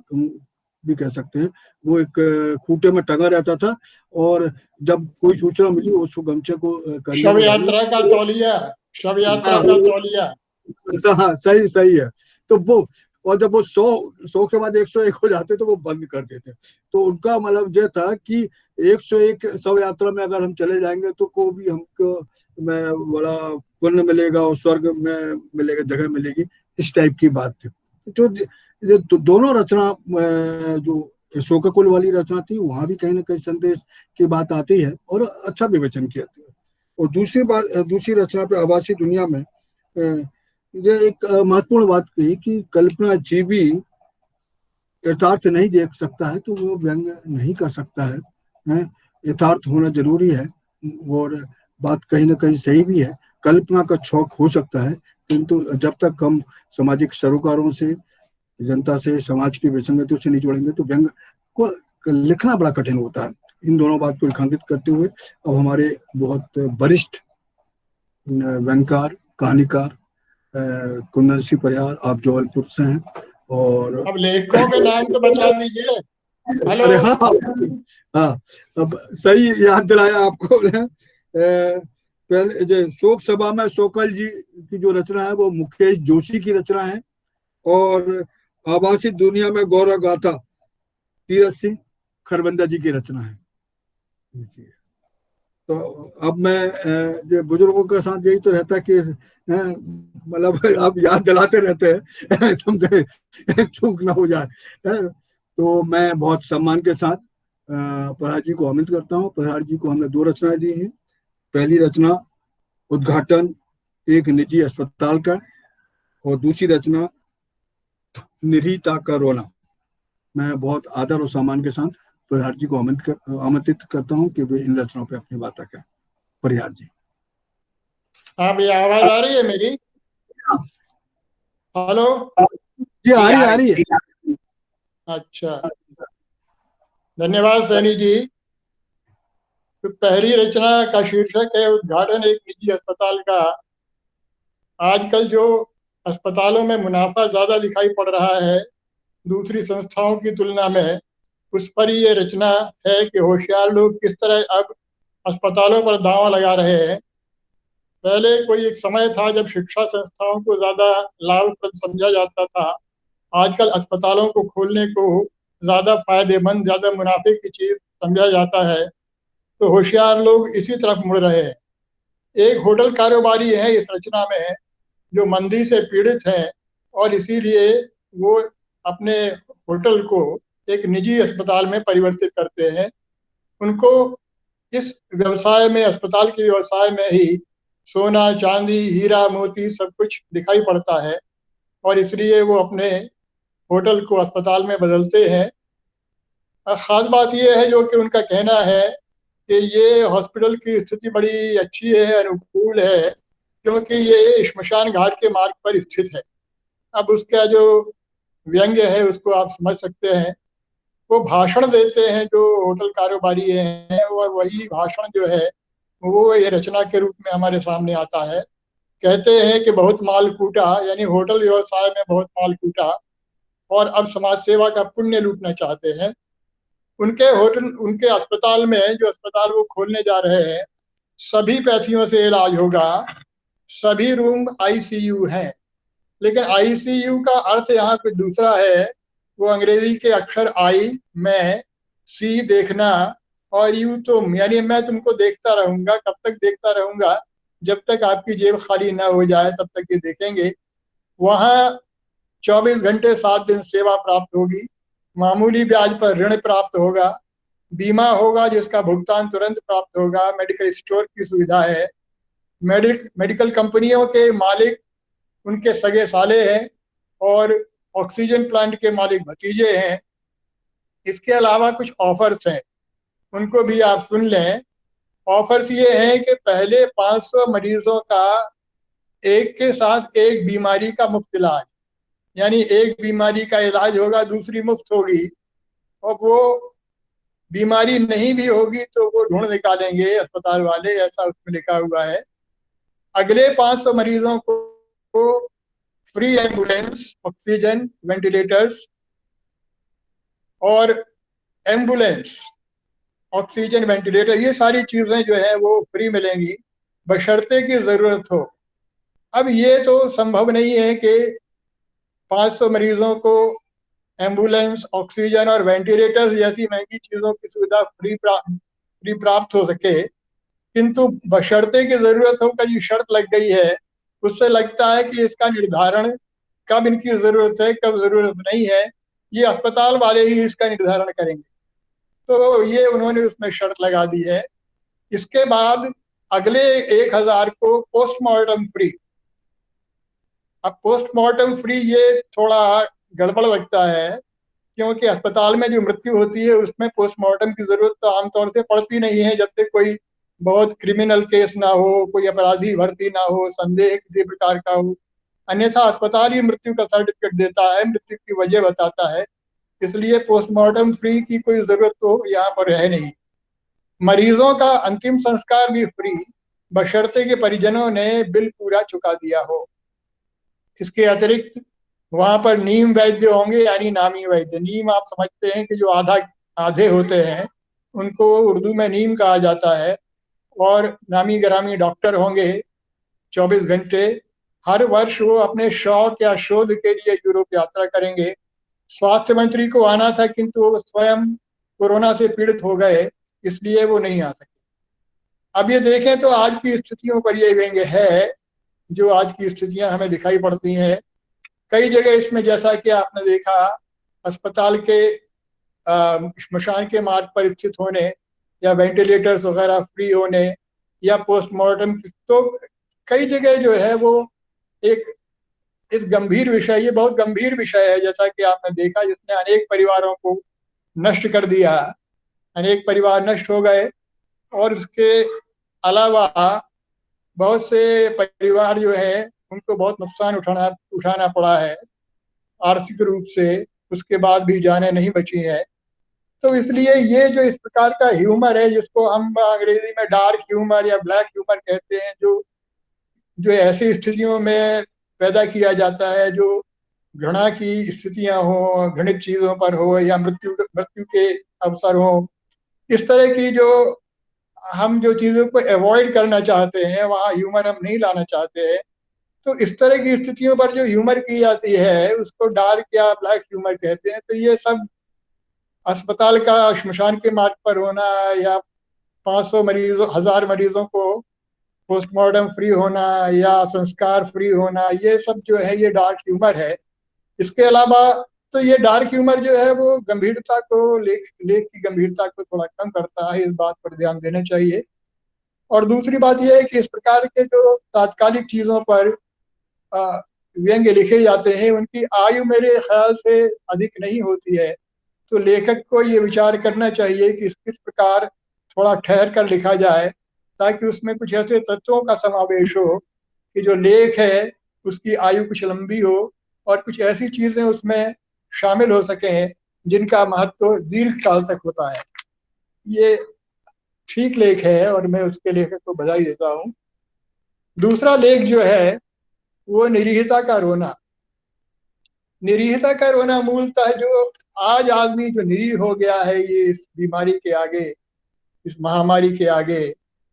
भी कह सकते हैं, वो एक खूटे में टंगा रहता था, और जब कोई सूचना मिली उस गमछे को कंधे शव में डाले। यात्रा का तौलिया, शव यात्रा का तौलिया। हाँ, सही सही है। तो वो, और जब वो 100 के बाद 101 हो जाते तो वो बंद कर देते। तो उनका मतलब ये था कि 101 शव यात्रा में अगर हम चले जाएंगे तो को भी हमको में बड़ा पुण्य मिलेगा और स्वर्ग में मिलेगा, जगह मिलेगी, इस टाइप की बात थी। तो दोनों रचना, जो शोकाकुल वाली रचना थी, वहां भी कहीं ना कहीं संदेश की बात आती है और अच्छा विवेचन किया था। और दूसरी रचना पे आभासी दुनिया में ये एक महत्वपूर्ण बात कही कि कल्पना जीवी यथार्थ नहीं देख सकता है तो वो व्यंग नहीं कर सकता है। यथार्थ होना जरूरी है, और बात कहीं ना कहीं सही भी है। कल्पना का छौक हो सकता है, किंतु जब तक हम सामाजिक सरोकारों से, जनता से, समाज की विसंगतियों से नहीं जोड़ेंगे तो व्यंग को लिखना बड़ा कठिन होता है। इन दोनों बात को रेखांकित करते हुए अब हमारे बहुत वरिष्ठ व्यंगकार, कहानीकार कुंदन सिंह परिहार, आप जबलपुर से हैं, और अब लेखकों के नाम तो बता दीजिए। हेलो। अरे हाँ हाँ, अब सही याद दिलाया आपको। पहले जो शोक सभा में शोकल जी की जो रचना है वो मुकेश जोशी की रचना है, और आभासी दुनिया में गौरव गाथा तीरथ सिंह खरबंदा जी की रचना है। तो अब मैं जो बुजुर्गों के साथ यही तो रहता है कि मतलब आप याद दिलाते रहते हैं समझे चूक ना हो जाए। तो मैं बहुत सम्मान के साथ परिहार जी को आमंत्रित करता हूँ। परिहार जी को हमने 2 रचनाएं दी हैं। पहली रचना उद्घाटन एक निजी अस्पताल का, और दूसरी रचना निरीता का रोना। मैं बहुत आदर और सम्मान के साथ परिहार जी को आमंत्रित करता हूँ कि वे इन रचनाओं पर अपनी बात रखें। परिहार जी। हाँ भैया, आवाज आ रही है मेरी? हेलो। जी आ रही है। अच्छा, धन्यवाद सैनी जी। तो पहली रचना का शीर्षक है उद्घाटन एक निजी अस्पताल का। आजकल जो अस्पतालों में मुनाफा ज्यादा दिखाई पड़ रहा है दूसरी संस्थाओं की तुलना में, उस पर ये रचना है कि होशियार लोग किस तरह अब अस्पतालों पर दांव लगा रहे हैं। पहले कोई एक समय था जब शिक्षा संस्थाओं को ज्यादा लाभप्रद समझा जाता था। आजकल अस्पतालों को खोलने को ज्यादा फायदेमंद, ज्यादा मुनाफे की चीज समझा जाता है। तो होशियार लोग इसी तरफ मुड़ रहे हैं। एक होटल कारोबारी है इस रचना में जो मंदी से पीड़ित है, और इसीलिए वो अपने होटल को एक निजी अस्पताल में परिवर्तित करते हैं। उनको इस व्यवसाय में, अस्पताल के व्यवसाय में ही सोना, चांदी, हीरा, मोती सब कुछ दिखाई पड़ता है, और इसलिए वो अपने होटल को अस्पताल में बदलते हैं। खास बात यह है जो कि उनका कहना है कि ये हॉस्पिटल की स्थिति बड़ी अच्छी है, अनुकूल है, क्योंकि ये श्मशान घाट के मार्ग पर स्थित है। अब उसका जो व्यंग्य है उसको आप समझ सकते हैं। वो भाषण देते हैं जो होटल कारोबारी हैं, और वही भाषण जो है वो ये रचना के रूप में हमारे सामने आता है। कहते हैं कि बहुत माल कूटा, यानी होटल व्यवसाय में बहुत माल कूटा, और अब समाज सेवा का पुण्य लूटना चाहते हैं। उनके होटल, उनके अस्पताल में, जो अस्पताल वो खोलने जा रहे हैं, सभी पैथियों से इलाज होगा, सभी रूम आईसीयू हैं। लेकिन आईसीयू का अर्थ यहाँ कुछ दूसरा है। वो अंग्रेजी के अक्षर आई, मैं, सी देखना, और यू तुम, यानी मैं तुमको देखता रहूंगा। कब तक देखता रहूंगा? जब तक आपकी जेब खाली ना हो जाए तब तक ये देखेंगे। वहाँ 24 घंटे 7 दिन सेवा प्राप्त होगी। मामूली ब्याज पर ऋण प्राप्त होगा। बीमा होगा जिसका भुगतान तुरंत प्राप्त होगा। मेडिकल स्टोर की सुविधा है। मेडिकल कंपनियों के मालिक उनके सगे साले हैं, और ऑक्सीजन प्लांट के मालिक भतीजे हैं। इसके अलावा कुछ ऑफर्स हैं, उनको भी आप सुन लें। ऑफर्स ये हैं कि पहले 500 मरीजों का एक के साथ एक बीमारी का मुफ्त इलाज, यानी एक बीमारी का इलाज होगा, दूसरी मुफ्त होगी। और वो बीमारी नहीं भी होगी तो वो ढूंढ निकालेंगे अस्पताल वाले, ऐसा उसमें लिखा हुआ है। अगले 500 मरीजों को फ्री एम्बुलेंस, ऑक्सीजन, वेंटिलेटर्स और एम्बुलेंस, ऑक्सीजन, वेंटिलेटर, ये सारी चीजें जो है वो फ्री मिलेंगी बशर्ते की जरूरत हो। अब ये तो संभव नहीं है कि 500 मरीजों को एम्बुलेंस, ऑक्सीजन और वेंटिलेटर्स जैसी महंगी चीजों की सुविधा फ्री प्राप्त हो सके, किंतु बशर्ते की जरूरत हो का जो शर्त लग गई है, उससे लगता है कि इसका निर्धारण कब इनकी जरूरत है, कब जरूरत नहीं है, ये अस्पताल वाले ही इसका निर्धारण करेंगे। तो ये उन्होंने उसमें शर्त लगा दी है। इसके बाद अगले 1000 को पोस्टमार्टम फ्री। अब पोस्टमार्टम फ्री ये थोड़ा गड़बड़ लगता है, क्योंकि अस्पताल में जो मृत्यु होती है उसमें पोस्टमार्टम की जरूरत तो आमतौर से पड़ती नहीं है, जब तक कोई बहुत क्रिमिनल केस ना हो, कोई अपराधी भर्ती ना हो, संदेह किसी प्रकार का हो। अन्यथा अस्पताल ही मृत्यु का सर्टिफिकेट देता है, मृत्यु की वजह बताता है, इसलिए पोस्टमार्टम फ्री की कोई जरूरत तो यहाँ पर है नहीं। मरीजों का अंतिम संस्कार भी फ्री, बशर्ते के परिजनों ने बिल पूरा चुका दिया हो। इसके अतिरिक्त वहां पर नीम वैद्य होंगे, यानी नामी वैद्य। नीम आप समझते हैं कि जो आधे होते हैं उनको उर्दू में नीम कहा जाता है, और नामी ग्रामी डॉक्टर होंगे 24 घंटे। हर वर्ष वो अपने शौक या शोध के लिए यूरोप यात्रा करेंगे। स्वास्थ्य मंत्री को आना था, किंतु वो स्वयं कोरोना से पीड़ित हो गए, इसलिए वो नहीं आ सके। अब ये देखें तो आज की स्थितियों पर ये व्यंग्य है, जो आज की स्थितियां हमें दिखाई पड़ती हैं कई जगह इसमें। जैसा कि आपने देखा, अस्पताल के श्मशान के मार्ग पर स्थित होने, या वेंटिलेटर्स वगैरह फ्री होने, या पोस्टमार्टम, तो कई जगह जो है वो एक इस गंभीर विषय, ये बहुत गंभीर विषय है, जैसा कि आपने देखा, जिसने अनेक परिवारों को नष्ट कर दिया। अनेक परिवार नष्ट हो गए, और उसके अलावा बहुत से परिवार जो है उनको बहुत नुकसान उठाना पड़ा है आर्थिक रूप से, उसके बाद भी जानें नहीं बची हैं। तो इसलिए ये जो इस प्रकार का ह्यूमर है, जिसको हम अंग्रेजी में डार्क ह्यूमर या ब्लैक ह्यूमर कहते हैं, जो ऐसी स्थितियों में पैदा किया जाता है जो घृणा की स्थितियां हो, घृणित चीजों पर हो, या मृत्यु के अवसर हो, इस तरह की जो हम जो चीजों को अवॉइड करना चाहते हैं, वहाँ ह्यूमर हम नहीं लाना चाहते हैं। तो इस तरह की स्थितियों पर जो ह्यूमर की जाती है उसको डार्क या ब्लैक ह्यूमर कहते हैं। तो ये सब अस्पताल का श्मशान के मार्ग पर होना, या 500 मरीजों, 1000 मरीजों को पोस्टमार्टम फ्री होना, या संस्कार फ्री होना, ये सब जो है ये डार्क ह्यूमर है। इसके अलावा तो ये डार्क ह्यूमर जो है वो गंभीरता को, लेख की गंभीरता को थोड़ा कम करता है, इस बात पर ध्यान देना चाहिए। और दूसरी बात यह है कि इस प्रकार के जो तात्कालिक चीजों पर व्यंग्य लिखे जाते हैं, उनकी आयु मेरे ख्याल से अधिक नहीं होती है। तो लेखक को ये विचार करना चाहिए कि किस प्रकार थोड़ा ठहर कर लिखा जाए, ताकि उसमें कुछ ऐसे तत्वों का समावेश हो कि जो लेख है उसकी आयु कुछ लंबी हो, और कुछ ऐसी चीजें उसमें शामिल हो सके जिनका महत्व दीर्घ काल तक होता है। ये ठीक लेख है, और मैं उसके लेखक को बधाई देता हूँ। दूसरा लेख जो है वो निरीहता का रोना। निरीहता का रोना मूलतः जो आज आदमी जो निरीह हो गया है, ये इस बीमारी के आगे, इस महामारी के आगे,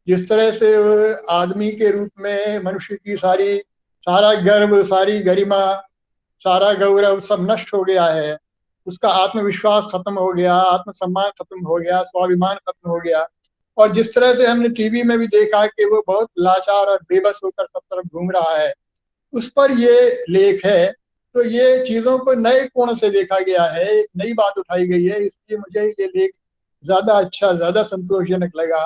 जिस तरह से आदमी के रूप में मनुष्य की सारा गर्व, सारी गरिमा, सारा गौरव सब नष्ट हो गया है। उसका आत्मविश्वास खत्म हो गया, आत्मसम्मान खत्म हो गया, स्वाभिमान खत्म हो गया। और जिस तरह से हमने टीवी में भी देखा कि वो बहुत लाचार और बेबस होकर सब तरफ घूम रहा है, उस पर ये लेख है। तो ये चीजों को नए कोण से देखा गया है, एक नई बात उठाई गई है, इसलिए मुझे ये लेख ज्यादा अच्छा, ज्यादा संतोषजनक लगा।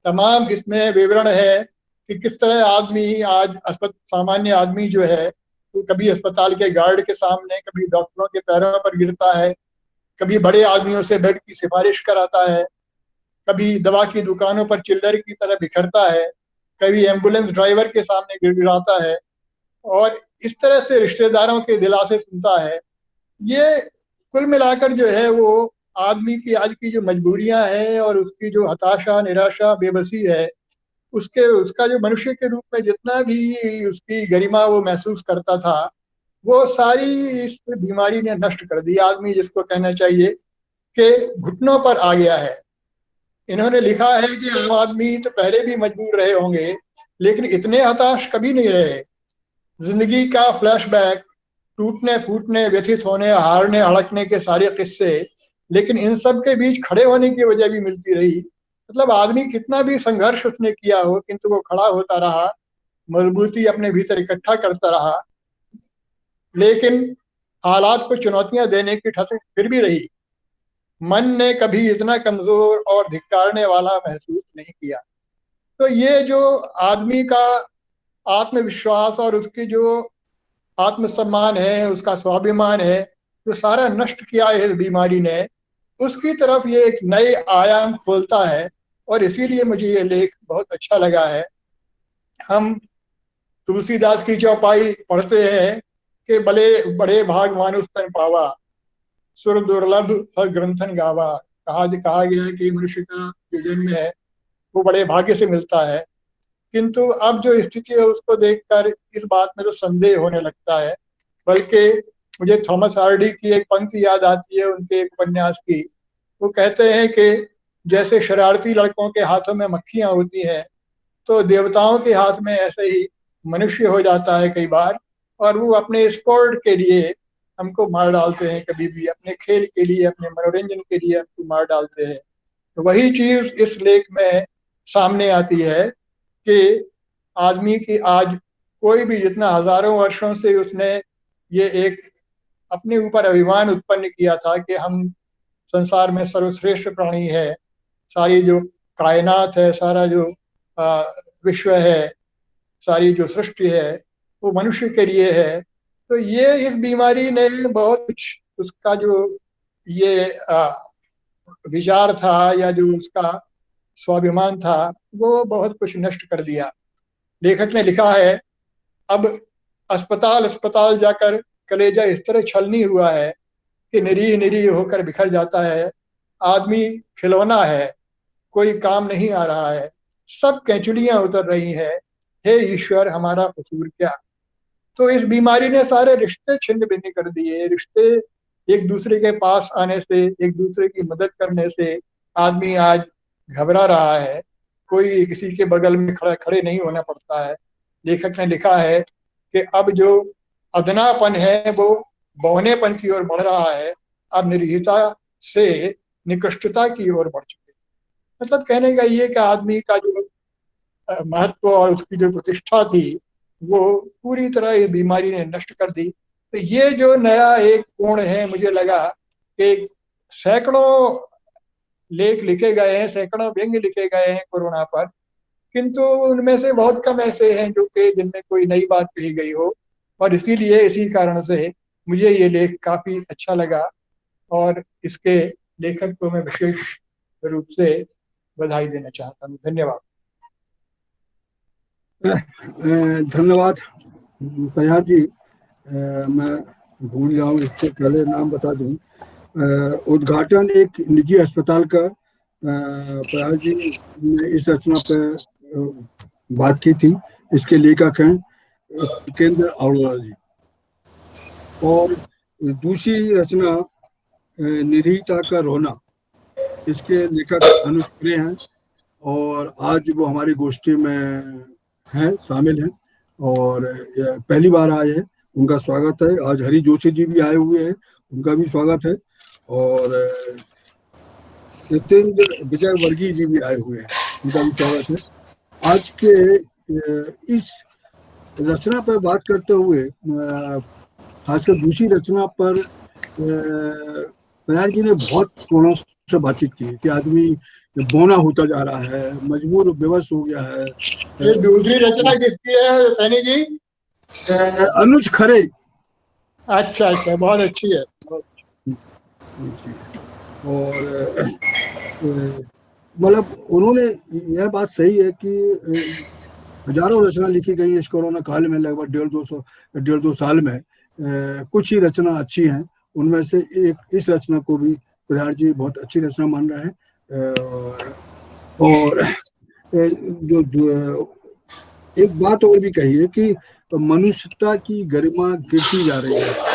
तमाम इसमें विवरण है कि किस तरह आदमी आज सामान्य आदमी जो है वो कभी अस्पताल के गार्ड के सामने, कभी डॉक्टरों के पैरों पर गिरता है, कभी बड़े आदमियों से बेड की सिफारिश कराता है, कभी दवा की दुकानों पर चिल्लर की तरह बिखरता है, कभी एम्बुलेंस ड्राइवर के सामने गिड़गिड़ाता है, और इस तरह से रिश्तेदारों के दिलासे सुनता है। ये कुल मिलाकर जो है वो आदमी की आज की जो मजबूरियां हैं, और उसकी जो हताशा, निराशा, बेबसी है, उसका जो मनुष्य के रूप में जितना भी उसकी गरिमा वो महसूस करता था, वो सारी इस बीमारी ने नष्ट कर दी। आदमी जिसको कहना चाहिए कि घुटनों पर आ गया है। इन्होंने लिखा है कि आम आदमी तो पहले भी मजबूर रहे होंगे, लेकिन इतने हताश कभी नहीं रहे। जिंदगी का फ्लैशबैक, टूटने फूटने, व्यथित होने, हारने हड़कने के सारे किस्से, लेकिन इन सब के बीच खड़े होने की वजह भी मिलती रही। मतलब आदमी कितना भी संघर्ष उसने किया हो, किंतु वो खड़ा होता रहा, मजबूती अपने भीतर इकट्ठा करता रहा, लेकिन हालात को चुनौतियां देने की ठस फिर भी रही। मन ने कभी इतना कमजोर और धिक्कारने वाला महसूस नहीं किया। तो ये जो आदमी का आत्मविश्वास और उसकी जो आत्मसम्मान है, उसका स्वाभिमान है, जो सारा नष्ट किया है इस बीमारी ने, उसकी तरफ ये एक नए आयाम खोलता है। और इसीलिए मुझे ये लेख बहुत अच्छा लगा है। हम तुलसीदास की चौपाई पढ़ते हैं कि बड़े बड़े भाग मानुष तन पावा, सुर दुर्लभ फल ग्रंथन गावा। कहा गया है कि मनुष्य का जो जन्म है वो बड़े भाग्य से मिलता है, किंतु अब जो स्थिति है उसको देखकर इस बात में तो संदेह होने लगता है। बल्कि मुझे थॉमस हार्डी की एक पंक्ति याद आती है, उनके एक उपन्यास की। वो कहते हैं कि जैसे शरारती लड़कों के हाथों में मक्खियां होती हैं, तो देवताओं के हाथ में ऐसे ही मनुष्य हो जाता है कई बार, और वो अपने स्पोर्ट के लिए हमको मार डालते हैं, कभी भी अपने खेल के लिए, अपने मनोरंजन के लिए हमको मार डालते हैं। तो वही चीज इस लेख में सामने आती है कि आदमी की आज कोई भी जितना हजारों वर्षों से उसने ये एक अपने ऊपर अभिमान उत्पन्न किया था कि हम संसार में सर्वश्रेष्ठ प्राणी है, सारी जो कायनात है, सारा जो विश्व है, सारी जो सृष्टि है वो मनुष्य के लिए है। तो ये इस बीमारी ने बहुत कुछ उसका जो ये विचार था या जो उसका स्वाभिमान था वो बहुत कुछ नष्ट कर दिया। लेखक ने लिखा है, अब अस्पताल जाकर कलेजा इस तरह छलनी हुआ है कि निरीह निरीह होकर बिखर जाता है। आदमी खिलौना है, कोई काम नहीं आ रहा है, सब कैंचुलियां उतर रही है, हे ईश्वर हमारा कसूर क्या। तो इस बीमारी ने सारे रिश्ते छिन्न भिन्न कर दिए। रिश्ते एक दूसरे के पास आने से, एक दूसरे की मदद करने से आदमी आज घबरा रहा है। कोई किसी के बगल में खड़े नहीं होना पड़ता है। लेखक ने लिखा है कि अब जो अदनापन है वो बौनेपन की ओर बढ़ रहा है, अब निरीहता से निकृष्टता की ओर बढ़ चुके। मतलब कहने का ये कि आदमी का जो महत्व और उसकी जो प्रतिष्ठा थी वो पूरी तरह ये बीमारी ने नष्ट कर दी। तो ये जो नया एक कोण है, मुझे लगा कि सैकड़ों लेख लिखे गए हैं, सैकड़ों व्यंग्य लिखे गए हैं कोरोना पर, किंतु उनमें से बहुत कम ऐसे हैं जो कि जिनमें कोई नई बात कही गई हो। और इसीलिए इसी कारण से मुझे ये लेख काफी अच्छा लगा और इसके लेखक को मैं विशेष रूप से बधाई देना चाहता हूँ। धन्यवाद। धन्यवाद प्रयाग जी। मैं भूल जाऊँ, इससे पहले नाम बता दूं। उद्घाटन एक निजी अस्पताल का प्रयाग जी ने इस रचना पर बात की थी। इसके लेखक हैं केंद्र अरोड़ा जी। और दूसरी रचना निरीहता का रोना, इसके लेखक अनुज खरे हैं और आज वो हमारी गोष्ठी में हैं, शामिल हैं और पहली बार आए हैं। उनका स्वागत है। आज हरि जोशी जी भी आए हुए हैं, उनका भी स्वागत है। और नितेंद्र विजय वर्गीय जी भी आए हुए हैं, उनका भी स्वागत है। आज के इस रचना पर बात करते हुए, खासकर दूसरी रचना पर प्रयाग जी ने बहुत कोणों से बातचीत की कि आदमी बौना होता जा रहा है, मजबूर बेबस हो गया है। ये दूसरी रचना किसकी है सैनी जी? अनुज खरे। अच्छा, बहुत अच्छी है। और मतलब उन्होंने यह बात सही है कि हजारों रचना लिखी गई इस कोरोना काल में, लगभग 1.5 साल में। कुछ ही रचना अच्छी हैं, उनमें से एक इस रचना को भी प्रयाग जी बहुत अच्छी रचना मान रहे हैं। और जो एक बात और भी कही है कि मनुष्यता की गरिमा गिरती जा रही है,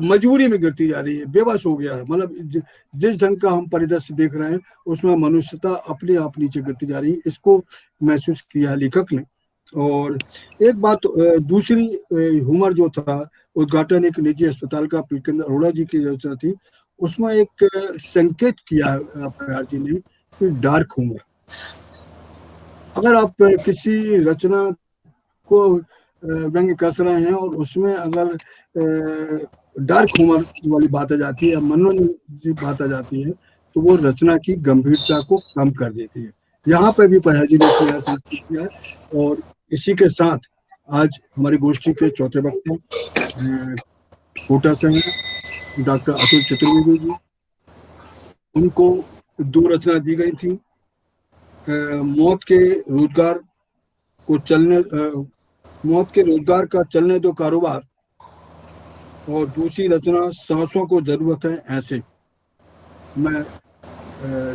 मजबूरी में गिरती जा रही है, बेबस हो गया है। मतलब जिस ढंग का हम परिदृश्य देख रहे हैं उसमें मनुष्यता अपने आप नीचे गिरती जा रही है, इसको महसूस किया लेखक ने। और एक बात दूसरी, हुमर जो था, उद्घाटन एक निजी अस्पताल का, पीकेंद्र अरोड़ा जी की रचना थी, उसमें एक संकेत किया प्रयाग जी ने कि डार्क हुमर। अगर आप किसी रचना को व्यंग्य कस रहे हैं और उसमें अगर डार्क ह्यूमर वाली बात आ जाती है, मनोरंजन की बात आ जाती है, तो वो रचना की गंभीरता को कम कर देती है। यहाँ पे भी पढ़ा जी ने प्रयास किया है। और इसी के साथ आज हमारी गोष्ठी के चौथे वक्ता कोटा से हैं डॉक्टर अतुल चतुर्वेदी जी। उनको 2 रचना दी गई थी, मौत के रोजगार का चलने दो कारोबार, और दूसरी रचना सांसों को जरूरत है ऐसे। मैं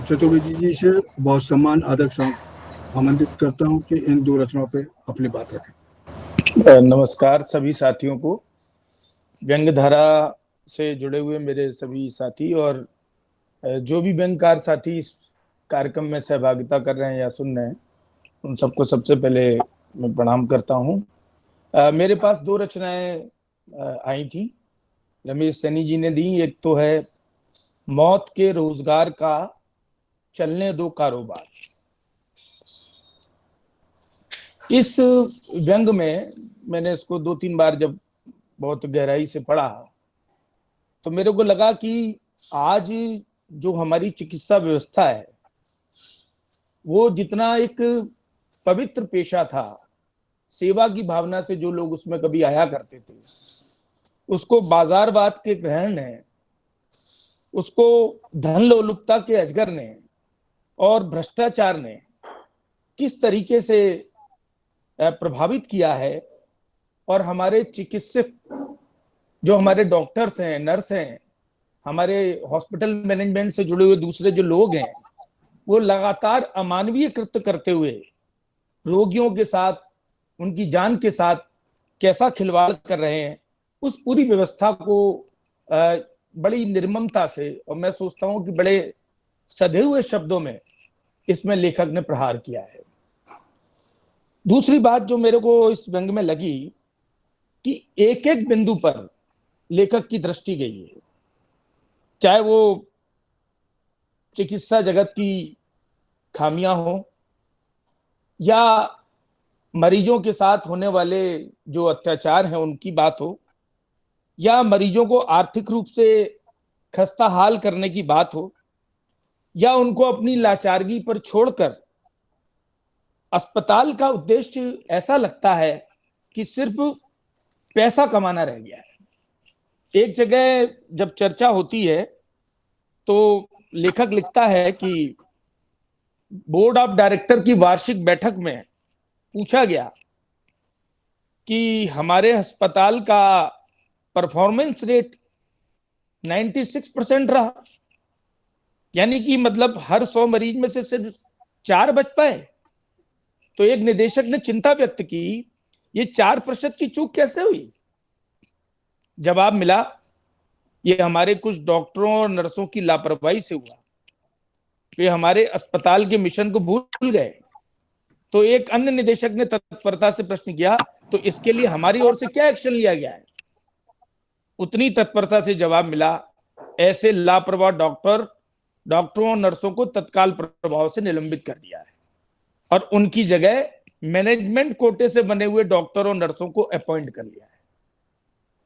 चतुर्वेदी जी से बहुत सम्मान आदर से आमंत्रित करता हूं कि इन 2 रचनाओं पे अपनी बात रखें। नमस्कार सभी साथियों को, व्यंग्य धारा से जुड़े हुए मेरे सभी साथी और जो भी व्यंग्यकार साथी इस कार्यक्रम में सहभागिता कर रहे हैं या सुन रहे हैं, उन सबको सबसे पहले मैं प्रणाम करता हूं। मेरे पास 2 रचनाएं आई थी, रमेश सैनी जी ने दी। एक तो है मौत के रोजगार का चलने दो कारोबार। इस व्यंग में मैंने इसको 2-3 बार जब बहुत गहराई से पढ़ा तो मेरे को लगा कि आज जो हमारी चिकित्सा व्यवस्था है वो जितना एक पवित्र पेशा था, सेवा की भावना से जो लोग उसमें कभी आया करते थे, उसको बाजारवाद के ग्रहण ने, उसको धन लोलुपता के अजगर ने और भ्रष्टाचार ने किस तरीके से प्रभावित किया है। और हमारे चिकित्सक, जो हमारे डॉक्टर्स हैं, नर्स हैं, हमारे हॉस्पिटल मैनेजमेंट से जुड़े हुए दूसरे जो लोग हैं, वो लगातार अमानवीय कृत्य करते हुए रोगियों के साथ, उनकी जान के साथ कैसा खिलवाड़ कर रहे हैं, उस पूरी व्यवस्था को बड़ी निर्ममता से, और मैं सोचता हूं कि बड़े सधे हुए शब्दों में इसमें लेखक ने प्रहार किया है। दूसरी बात जो मेरे को इस व्यंग में लगी कि एक एक बिंदु पर लेखक की दृष्टि गई है, चाहे वो चिकित्सा जगत की खामियां हो या मरीजों के साथ होने वाले जो अत्याचार हैं उनकी बात हो, या मरीजों को आर्थिक रूप से खस्ता हाल करने की बात हो, या उनको अपनी लाचारगी पर छोड़कर अस्पताल का उद्देश्य ऐसा लगता है कि सिर्फ पैसा कमाना रह गया है। एक जगह जब चर्चा होती है तो लेखक लिखता है कि बोर्ड ऑफ डायरेक्टर की वार्षिक बैठक में पूछा गया कि हमारे अस्पताल का परफॉर्मेंस रेट 96% रहा, यानी कि मतलब हर 100 मरीज में से सिर्फ 4 बच पाए। तो एक निदेशक ने चिंता व्यक्त की, ये 4% की चूक कैसे हुई? जवाब मिला, ये हमारे कुछ डॉक्टरों और नर्सों की लापरवाही से हुआ, वे हमारे अस्पताल के मिशन को भूल गए। तो एक अन्य निदेशक ने तत्परता से प्रश्न किया, तो इसके लिए हमारी ओर से क्या एक्शन लिया गया है? उतनी तत्परता से जवाब मिला, ऐसे लापरवाह डॉक्टरों और नर्सों को तत्काल प्रभाव से निलंबित कर दिया है और उनकी जगह मैनेजमेंट कोटे से बने हुए डॉक्टर और नर्सों को अपॉइंट कर लिया है।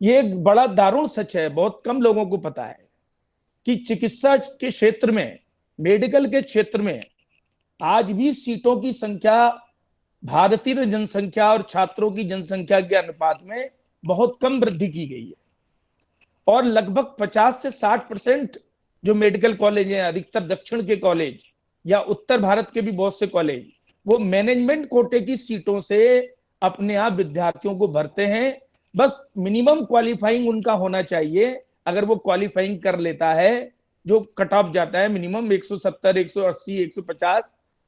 ये एक बड़ा दारुण सच है, बहुत कम लोगों को पता है कि चिकित्सा के क्षेत्र में, मेडिकल के क्षेत्र में आज भी सीटों की संख्या भारतीय जनसंख्या और छात्रों की जनसंख्या के अनुपात में बहुत कम वृद्धि की गई है। और लगभग 50 से 60% जो मेडिकल कॉलेज हैं, अधिकतर दक्षिण के कॉलेज या उत्तर भारत के भी बहुत से कॉलेज, वो मैनेजमेंट कोटे की सीटों से अपने आप विद्यार्थियों को भरते हैं। बस मिनिमम क्वालिफाइंग उनका होना चाहिए। अगर वो क्वालिफाइंग कर लेता है, जो कट ऑफ जाता है मिनिमम 170, 180, 150,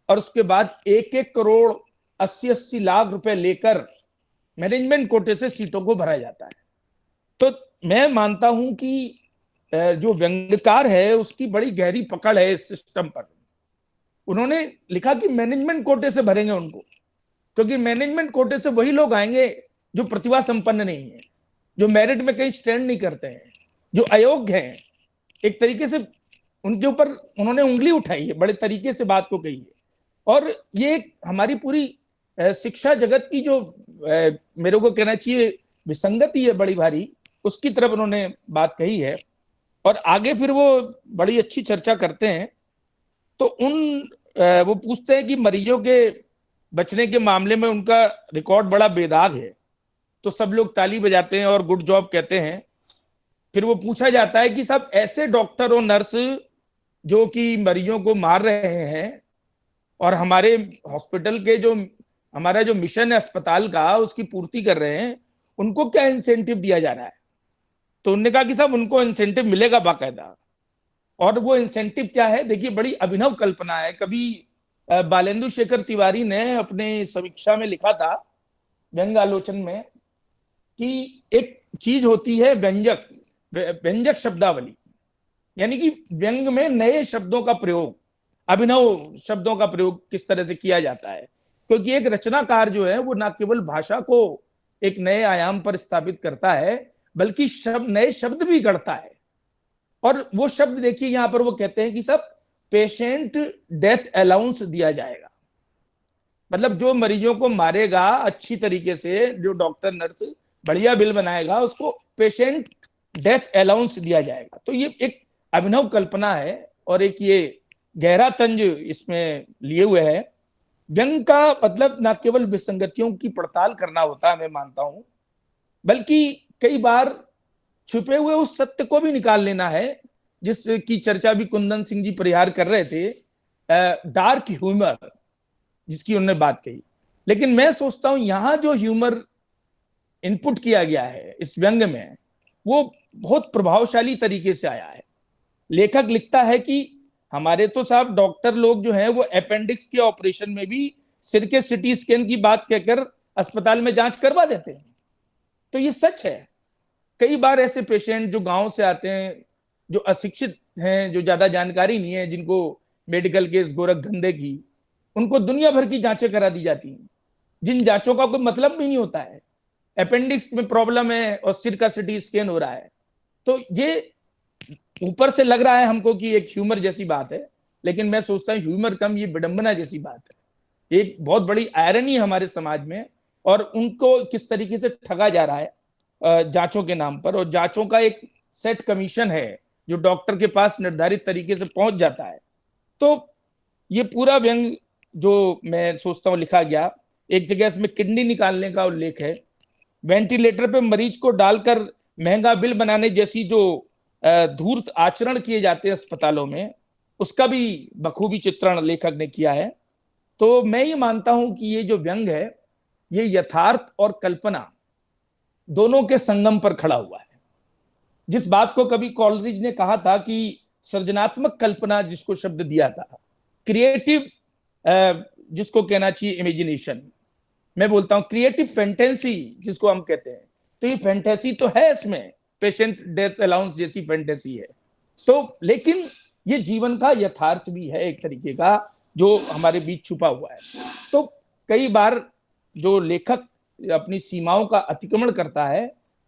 और उसके बाद 1-1 करोड़ 80-80 लाख रुपए लेकर मैनेजमेंट कोटे से सीटों को भरा जाता है। तो मैं मानता हूं कि जो व्यंग्यकार है उसकी बड़ी गहरी पकड़ है इस सिस्टम पर। उन्होंने लिखा कि मैनेजमेंट कोटे से भरेंगे उनको, क्योंकि मैनेजमेंट कोटे से वही लोग आएंगे जो प्रतिभा संपन्न नहीं है, जो मेरिट में कहीं स्टैंड नहीं करते हैं, जो अयोग्य हैं। एक तरीके से उनके ऊपर उन्होंने उंगली उठाई है, बड़े तरीके से बात को कही है। और ये हमारी पूरी शिक्षा जगत की जो मेरे को कहना चाहिए विसंगति है बड़ी भारी, उसकी तरफ उन्होंने बात कही है। और आगे फिर वो बड़ी अच्छी चर्चा करते हैं। तो वो पूछते हैं कि मरीजों के बचने के मामले में उनका रिकॉर्ड बड़ा बेदाग है। तो सब लोग ताली बजाते हैं और गुड जॉब कहते हैं। फिर वो पूछा जाता है कि सब ऐसे डॉक्टर और नर्स जो कि मरीजों को मार रहे हैं और हमारे हॉस्पिटल के जो हमारा जो मिशन है अस्पताल का, उसकी पूर्ति कर रहे हैं, उनको क्या इंसेंटिव दिया जा रहा है? तो उन्होंने कहा कि साहब उनको इंसेंटिव मिलेगा बाकायदा। और वो इंसेंटिव क्या है? देखिए, बड़ी अभिनव कल्पना है। कभी बालेंदु शेखर तिवारी ने अपने समीक्षा में लिखा था, व्यंग आलोचन में, कि एक चीज होती है व्यंजक शब्दावली, यानी कि व्यंग में नए शब्दों का प्रयोग, अभिनव शब्दों का प्रयोग किस तरह से किया जाता है। क्योंकि एक रचनाकार जो है वो न केवल भाषा को एक नए आयाम पर स्थापित करता है, बल्कि नए शब्द भी गढ़ता है। और वो शब्द देखिए, यहां पर वो कहते हैं कि सब पेशेंट डेथ अलाउंस दिया जाएगा। मतलब जो मरीजों को मारेगा अच्छी तरीके से, जो डॉक्टर नर्स बढ़िया बिल बनाएगा, उसको पेशेंट डेथ अलाउंस दिया जाएगा। तो ये एक अभिनव कल्पना है और एक ये गहरा तंज इसमें लिए हुए है। व्यंग का मतलब न केवल विसंगतियों की पड़ताल करना होता है, मैं मानता हूं, बल्कि कई बार छुपे हुए उस सत्य को भी निकाल लेना है, जिसकी चर्चा भी कुंदन सिंह जी परिहार कर रहे थे, डार्क ह्यूमर जिसकी उन्होंने बात कही। लेकिन मैं सोचता हूं यहां जो ह्यूमर इनपुट किया गया है इस व्यंग में, वो बहुत प्रभावशाली तरीके से आया है। लेखक लिखता है कि हमारे तो साहब डॉक्टर लोग जो हैं वो अपेंडिक्स के ऑपरेशन में भी सिर के सिटी स्कैन की बात कहकर अस्पताल में जांच करवा देते हैं। तो ये सच है। कई बार ऐसे पेशेंट जो गांव से आते हैं, जो अशिक्षित हैं, जो ज्यादा जानकारी नहीं है, जिनको मेडिकल के इस गोरख धंधे की, उनको दुनिया भर की जांचें करा दी जाती हैं, जिन जांचों का कोई मतलब भी नहीं होता है। अपेंडिक्स में प्रॉब्लम है और सिर का सिटी स्कैन हो रहा है। तो ये ऊपर से लग रहा है हमको कि एक ह्यूमर जैसी बात है, लेकिन मैं सोचता हूँ ह्यूमर कम, ये विडंबना जैसी बात है। एक बहुत बड़ी आयरनी हमारे समाज में, और उनको किस तरीके से ठगा जा रहा है जांचों के नाम पर। और जांचों का एक सेट कमीशन है जो डॉक्टर के पास निर्धारित तरीके से पहुंच जाता है। तो ये पूरा व्यंग जो मैं सोचता हूँ लिखा गया। एक जगह इसमें किडनी निकालने का उल्लेख है, वेंटिलेटर पे मरीज को डालकर महंगा बिल बनाने जैसी जो धूर्त आचरण किए जाते हैं अस्पतालों में, उसका भी बखूबी चित्रण लेखक ने किया है। तो मैं ये मानता हूं कि ये जो व्यंग है, ये यथार्थ और कल्पना दोनों के संगम पर खड़ा हुआ है। जिस बात को कभी कॉलरिज ने कहा था कि सृजनात्मक कल्पना, जिसको शब्द दिया था, क्रिएटिव जिसको कहना चाहिए इमेजिनेशन, मैं बोलता हूं क्रिएटिव फैंटेसी जिसको हम कहते हैं। तो ये फैंटेसी तो है, इसमें पेशेंट डेथ अलाउंस जैसी फैंटेसी है। तो लेकिन ये जीवन का यथार्थ भी है एक तरीके का, जो हमारे बीच छुपा हुआ है। तो कई बार जो लेखक अपनी सीमाओं का अतिक्रमण करता है,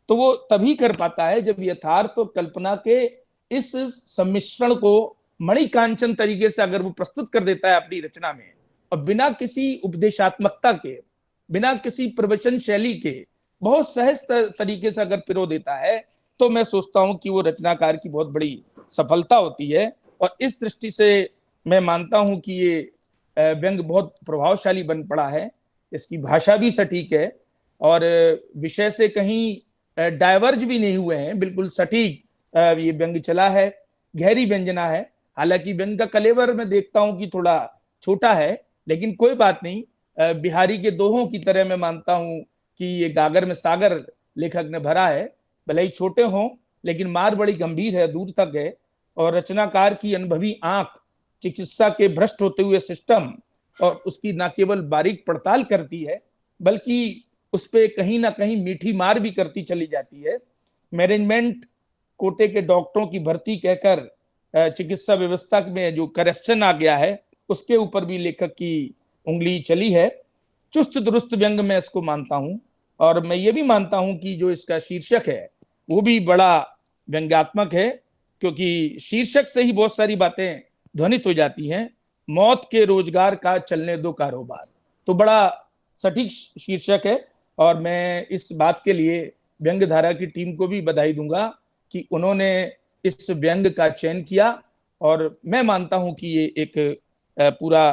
तो वो तभी कर पाता है जब यथार्थ और कल्पना के इस सम्मिश्रण को मणिकांचन तरीके से अगर वो प्रस्तुत कर देता है अपनी रचना में, और बिना किसी उपदेशात्मकता के, बिना किसी प्रवचन शैली के, बहुत सहज तरीके से अगर पिरो देता है, तो मैं सोचता हूं कि वो रचनाकार की बहुत बड़ी सफलता होती है। और इस दृष्टि से मैं मानता हूं कि ये व्यंग बहुत प्रभावशाली बन पड़ा है। इसकी भाषा भी सटीक है और विषय से कहीं डाइवर्ज भी नहीं हुए हैं, बिल्कुल सटीक ये व्यंग चला है। गहरी व्यंजना है। हालांकि व्यंग का कलेवर मैं देखता हूं कि थोड़ा छोटा है, लेकिन कोई बात नहीं। बिहारी के दोहों की तरह मैं मानता हूं कि ये गागर में सागर लेखक ने भरा है। भले ही छोटे हों, लेकिन मार बड़ी गंभीर है, दूर तक है। और रचनाकार की अनुभवी आंख, चिकित्सा के भ्रष्ट होते हुए सिस्टम और उसकी ना केवल बारीक पड़ताल करती है बल्कि उस पर कहीं ना कहीं मीठी मार भी करती चली जाती है। मैनेजमेंट कोटे के डॉक्टरों की भर्ती कहकर चिकित्सा व्यवस्था में जो करप्शन आ गया है उसके ऊपर भी लेखक की उंगली चली है। चुस्त दुरुस्त व्यंग में इसको मानता हूं, और मैं ये भी मानता हूं कि जो इसका शीर्षक है वो भी बड़ा व्यंग्यात्मक है, क्योंकि शीर्षक से ही बहुत सारी बातें ध्वनित हो जाती हैं। मौत के रोजगार का चलने दो कारोबार, तो बड़ा सटीक शीर्षक है, और मैं इस बात के लिए व्यंग धारा की टीम को भी बधाई दूंगा कि उन्होंने इस व्यंग का चयन किया, और मैं मानता हूं कि ये एक पूरा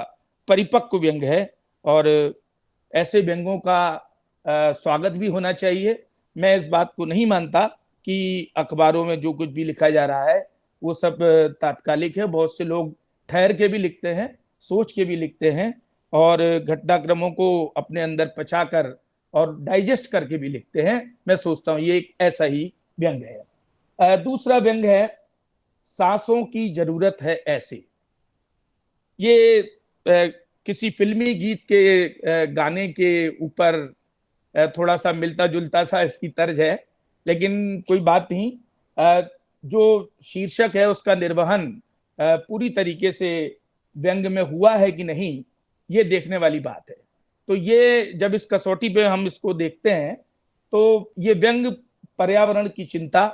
परिपक्व व्यंग है, और ऐसे व्यंगों का स्वागत भी होना चाहिए। मैं इस बात को नहीं मानता कि अखबारों में जो कुछ भी लिखा जा रहा है वो सब तात्कालिक है। बहुत से लोग ठहर के भी लिखते हैं, सोच के भी लिखते हैं, और घटनाक्रमों को अपने अंदर पचाकर और डाइजेस्ट करके भी लिखते हैं। मैं सोचता हूँ ये एक ऐसा ही व्यंग है। दूसरा व्यंग है सांसों की जरूरत है ऐसे। ये किसी फिल्मी गीत के गाने के ऊपर थोड़ा सा मिलता जुलता सा इसकी तर्ज है, लेकिन कोई बात नहीं। जो शीर्षक है उसका निर्वहन पूरी तरीके से व्यंग में हुआ है कि नहीं, ये देखने वाली बात है। तो ये जब इस कसौटी पे हम इसको देखते हैं तो ये व्यंग पर्यावरण की चिंता,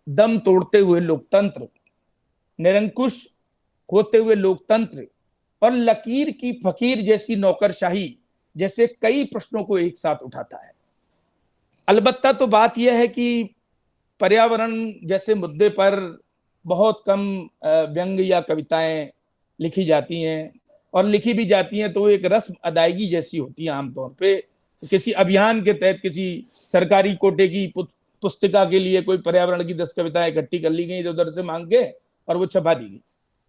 दम तोड़ते हुए लोकतंत्र, निरंकुश होते हुए लोकतंत्र और लकीर की फकीर जैसी नौकरशाही जैसे कई प्रश्नों को एक साथ उठाता है। अलबत्ता तो बात यह है कि पर्यावरण जैसे मुद्दे पर बहुत कम व्यंग या कविताएं लिखी जाती हैं, और लिखी भी जाती हैं तो एक रस्म अदायगी जैसी होती है। आमतौर पे किसी अभियान के तहत किसी सरकारी कोटे की पुस्तिका के लिए कोई पर्यावरण की 10 कविताएं इकट्ठी कर ली गई इधर से मांग के और वो छपा दी गई।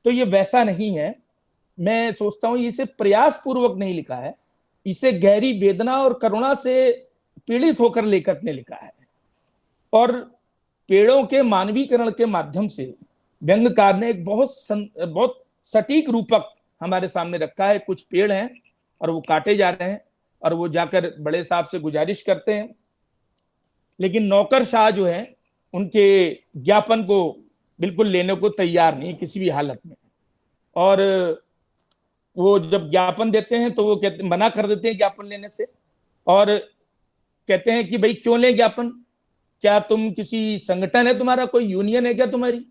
तो ये वैसा नहीं है। मैं सोचता हूँ इसे प्रयास पूर्वक नहीं लिखा है, इसे गहरी वेदना और करुणा से पीड़ित होकर लेखक ने लिखा है। और पेड़ों के मानवीकरण के माध्यम से व्यंग्यकार ने एक बहुत सटीक रूपक हमारे सामने रखा है। कुछ पेड़ हैं और वो काटे जा रहे हैं और वो जाकर बड़े साहब से गुजारिश करते हैं, लेकिन नौकरशाह जो है उनके ज्ञापन को बिल्कुल लेने को तैयार नहीं किसी भी हालत में। और वो जब ज्ञापन देते हैं तो वो कहते मना कर देते हैं ज्ञापन लेने से, और कहते हैं कि भाई क्यों ले ज्ञापन, क्या तुम किसी संगठन है, तुम्हारा कोई यूनियन है क्या तुम्हारी?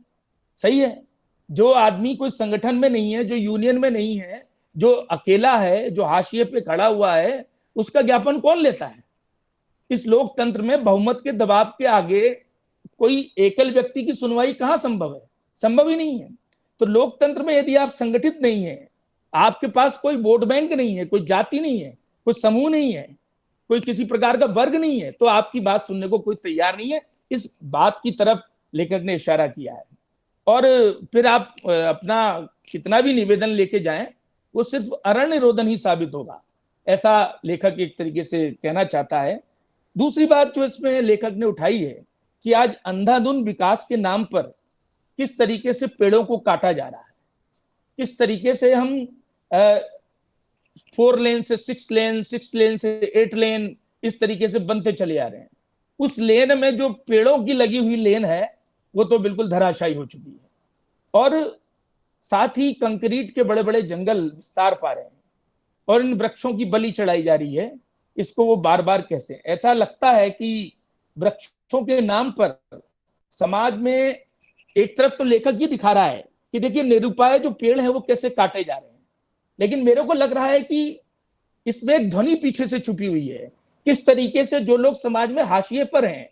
सही है, जो आदमी कोई संगठन में नहीं है, जो यूनियन में नहीं है, जो अकेला है, जो हाशिए पे खड़ा हुआ है, उसका ज्ञापन कौन लेता है? इस लोकतंत्र में बहुमत के दबाव के आगे कोई एकल व्यक्ति की सुनवाई कहां संभव है? संभव ही नहीं है। तो लोकतंत्र में यदि आप संगठित नहीं है, आपके पास कोई वोट बैंक नहीं है, कोई जाति नहीं है, कोई समूह नहीं है, कोई किसी प्रकार का वर्ग नहीं है, तो आपकी बात सुनने को कोई तैयार नहीं है। इस बात की तरफ लेखक ने इशारा किया है। और फिर आप अपना कितना भी निवेदन लेके जाएं, वो सिर्फ अरण्य रोदन ही साबित होगा, ऐसा लेखक एक तरीके से कहना चाहता है। दूसरी बात जो इसमें लेखक ने उठाई है कि आज अंधाधुंध विकास के नाम पर किस तरीके से पेड़ों को काटा जा रहा है, किस तरीके से हम 4 लेन से 6 लेन, 6 लेन से 8 लेन इस तरीके से बनते चले आ रहे हैं। उस लेन में जो पेड़ों की लगी हुई लेन है वो तो बिल्कुल धराशायी हो चुकी है, और साथ ही कंक्रीट के बड़े बड़े जंगल विस्तार पा रहे हैं और इन वृक्षों की बलि चढ़ाई जा रही है। इसको वो बार बार कैसे, ऐसा लगता है कि वृक्षों के नाम पर समाज में एक तरफ तो लेखक ये दिखा रहा है कि देखिए निरुपाय जो पेड़ है वो कैसे काटे जा रहे हैं, लेकिन मेरे को लग रहा है कि इसमें एक ध्वनि पीछे से छुपी हुई है। किस तरीके से जो लोग समाज में हाशिए पर हैं,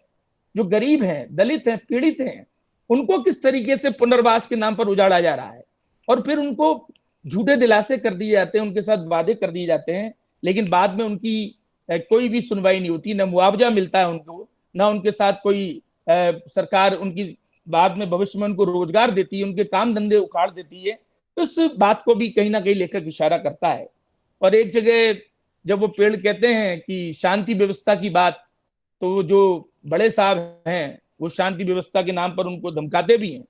जो गरीब हैं, दलित हैं, पीड़ित हैं, उनको किस तरीके से पुनर्वास के नाम पर उजाड़ा जा रहा है, और फिर उनको झूठे दिलासे कर दिए जाते हैं, उनके साथ वादे कर दिए जाते हैं, लेकिन बाद में उनकी कोई भी सुनवाई नहीं होती, ना मुआवजा मिलता है उनको, ना उनके साथ कोई सरकार उनकी बाद में भविष्य में उनको रोजगार देती है, उनके काम धंधे उखाड़ देती है। तो इस बात को भी कहीं ना कहीं लेखक इशारा करता है। और एक जगह जब वो पेड़ कहते हैं कि शांति व्यवस्था की बात, तो जो बड़े साहब हैं वो शांति व्यवस्था के नाम पर उनको धमकाते भी हैं,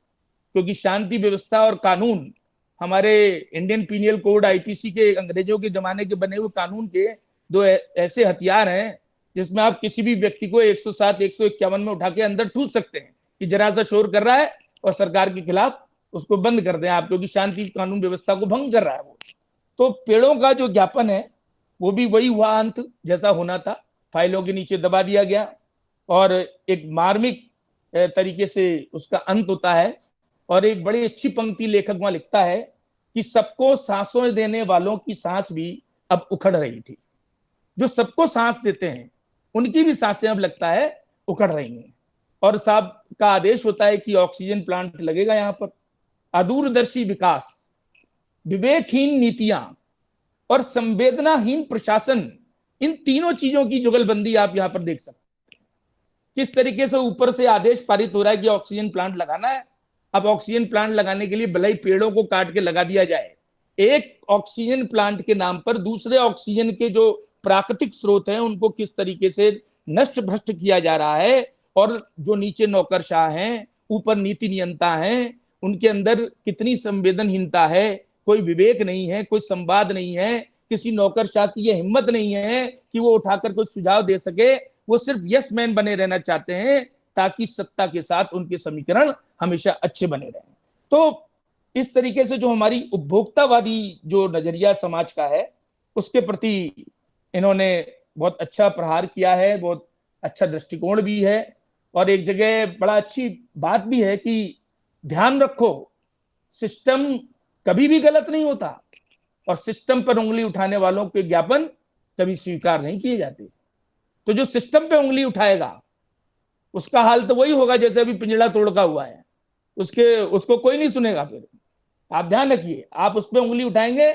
क्योंकि शांति व्यवस्था और कानून हमारे इंडियन पीनल कोड आईपीसी के अंग्रेजों के जमाने के बने हुए कानून के दो ऐसे हथियार हैं जिसमें आप किसी भी व्यक्ति को 107 151 में उठा के अंदर ठूस सकते हैं कि जरा सा शोर कर रहा है और सरकार के खिलाफ उसको बंद कर दें आप, क्योंकि शांति कानून व्यवस्था को भंग कर रहा है वो। तो पेड़ों का जो ज्ञापन है वो भी वही हुआ, अंत जैसा होना था, फाइलों के नीचे दबा दिया गया और एक मार्मिक तरीके से उसका अंत होता है। और एक बड़ी अच्छी पंक्ति लेखक वहां लिखता है कि सबको सांसों देने वालों की सांस भी अब उखड़ रही थी। जो सबको सांस देते हैं उनकी भी सांसें अब लगता है उखड़ रही हैं। और साहब का आदेश होता है कि ऑक्सीजन प्लांट लगेगा यहाँ पर। अदूरदर्शी विकास, विवेकहीन नीतियां और संवेदनाहीन प्रशासन, इन तीनों चीजों की जुगलबंदी आप यहाँ पर देख सकते हैं। किस तरीके से ऊपर से आदेश पारित हो रहा है कि ऑक्सीजन प्लांट लगाना है। अब ऑक्सीजन प्लांट लगाने के लिए भले ही पेड़ों को काट के लगा दिया जाए, एक ऑक्सीजन प्लांट के नाम पर दूसरे ऑक्सीजन के जो प्राकृतिक स्रोत हैं उनको किस तरीके से नष्ट भ्रष्ट किया जा रहा है। और जो नीचे नौकरशाह हैं, ऊपर नीति नियंता हैं, उनके अंदर कितनी संवेदनहीनता है, कोई विवेक नहीं है, कोई संवाद नहीं है। किसी नौकरशाह की ये हिम्मत नहीं है कि वो उठाकर कोई सुझाव दे सके। वो सिर्फ यस मैन बने रहना चाहते हैं ताकि सत्ता के साथ उनके समीकरण हमेशा अच्छे बने रहें। तो इस तरीके से जो हमारी उपभोक्तावादी जो नजरिया समाज का है उसके प्रति इन्होंने बहुत अच्छा प्रहार किया है, बहुत अच्छा दृष्टिकोण भी है। और एक जगह बड़ा अच्छी बात भी है कि ध्यान रखो, सिस्टम कभी भी गलत नहीं होता और सिस्टम पर उंगली उठाने वालों के ज्ञापन कभी स्वीकार नहीं किए जाते। तो जो सिस्टम पे उंगली उठाएगा उसका हाल तो वही होगा जैसे अभी पिंजड़ा तोड़का हुआ है, उसको कोई नहीं सुनेगा। फिर आप ध्यान रखिए, आप उस पर उंगली उठाएंगे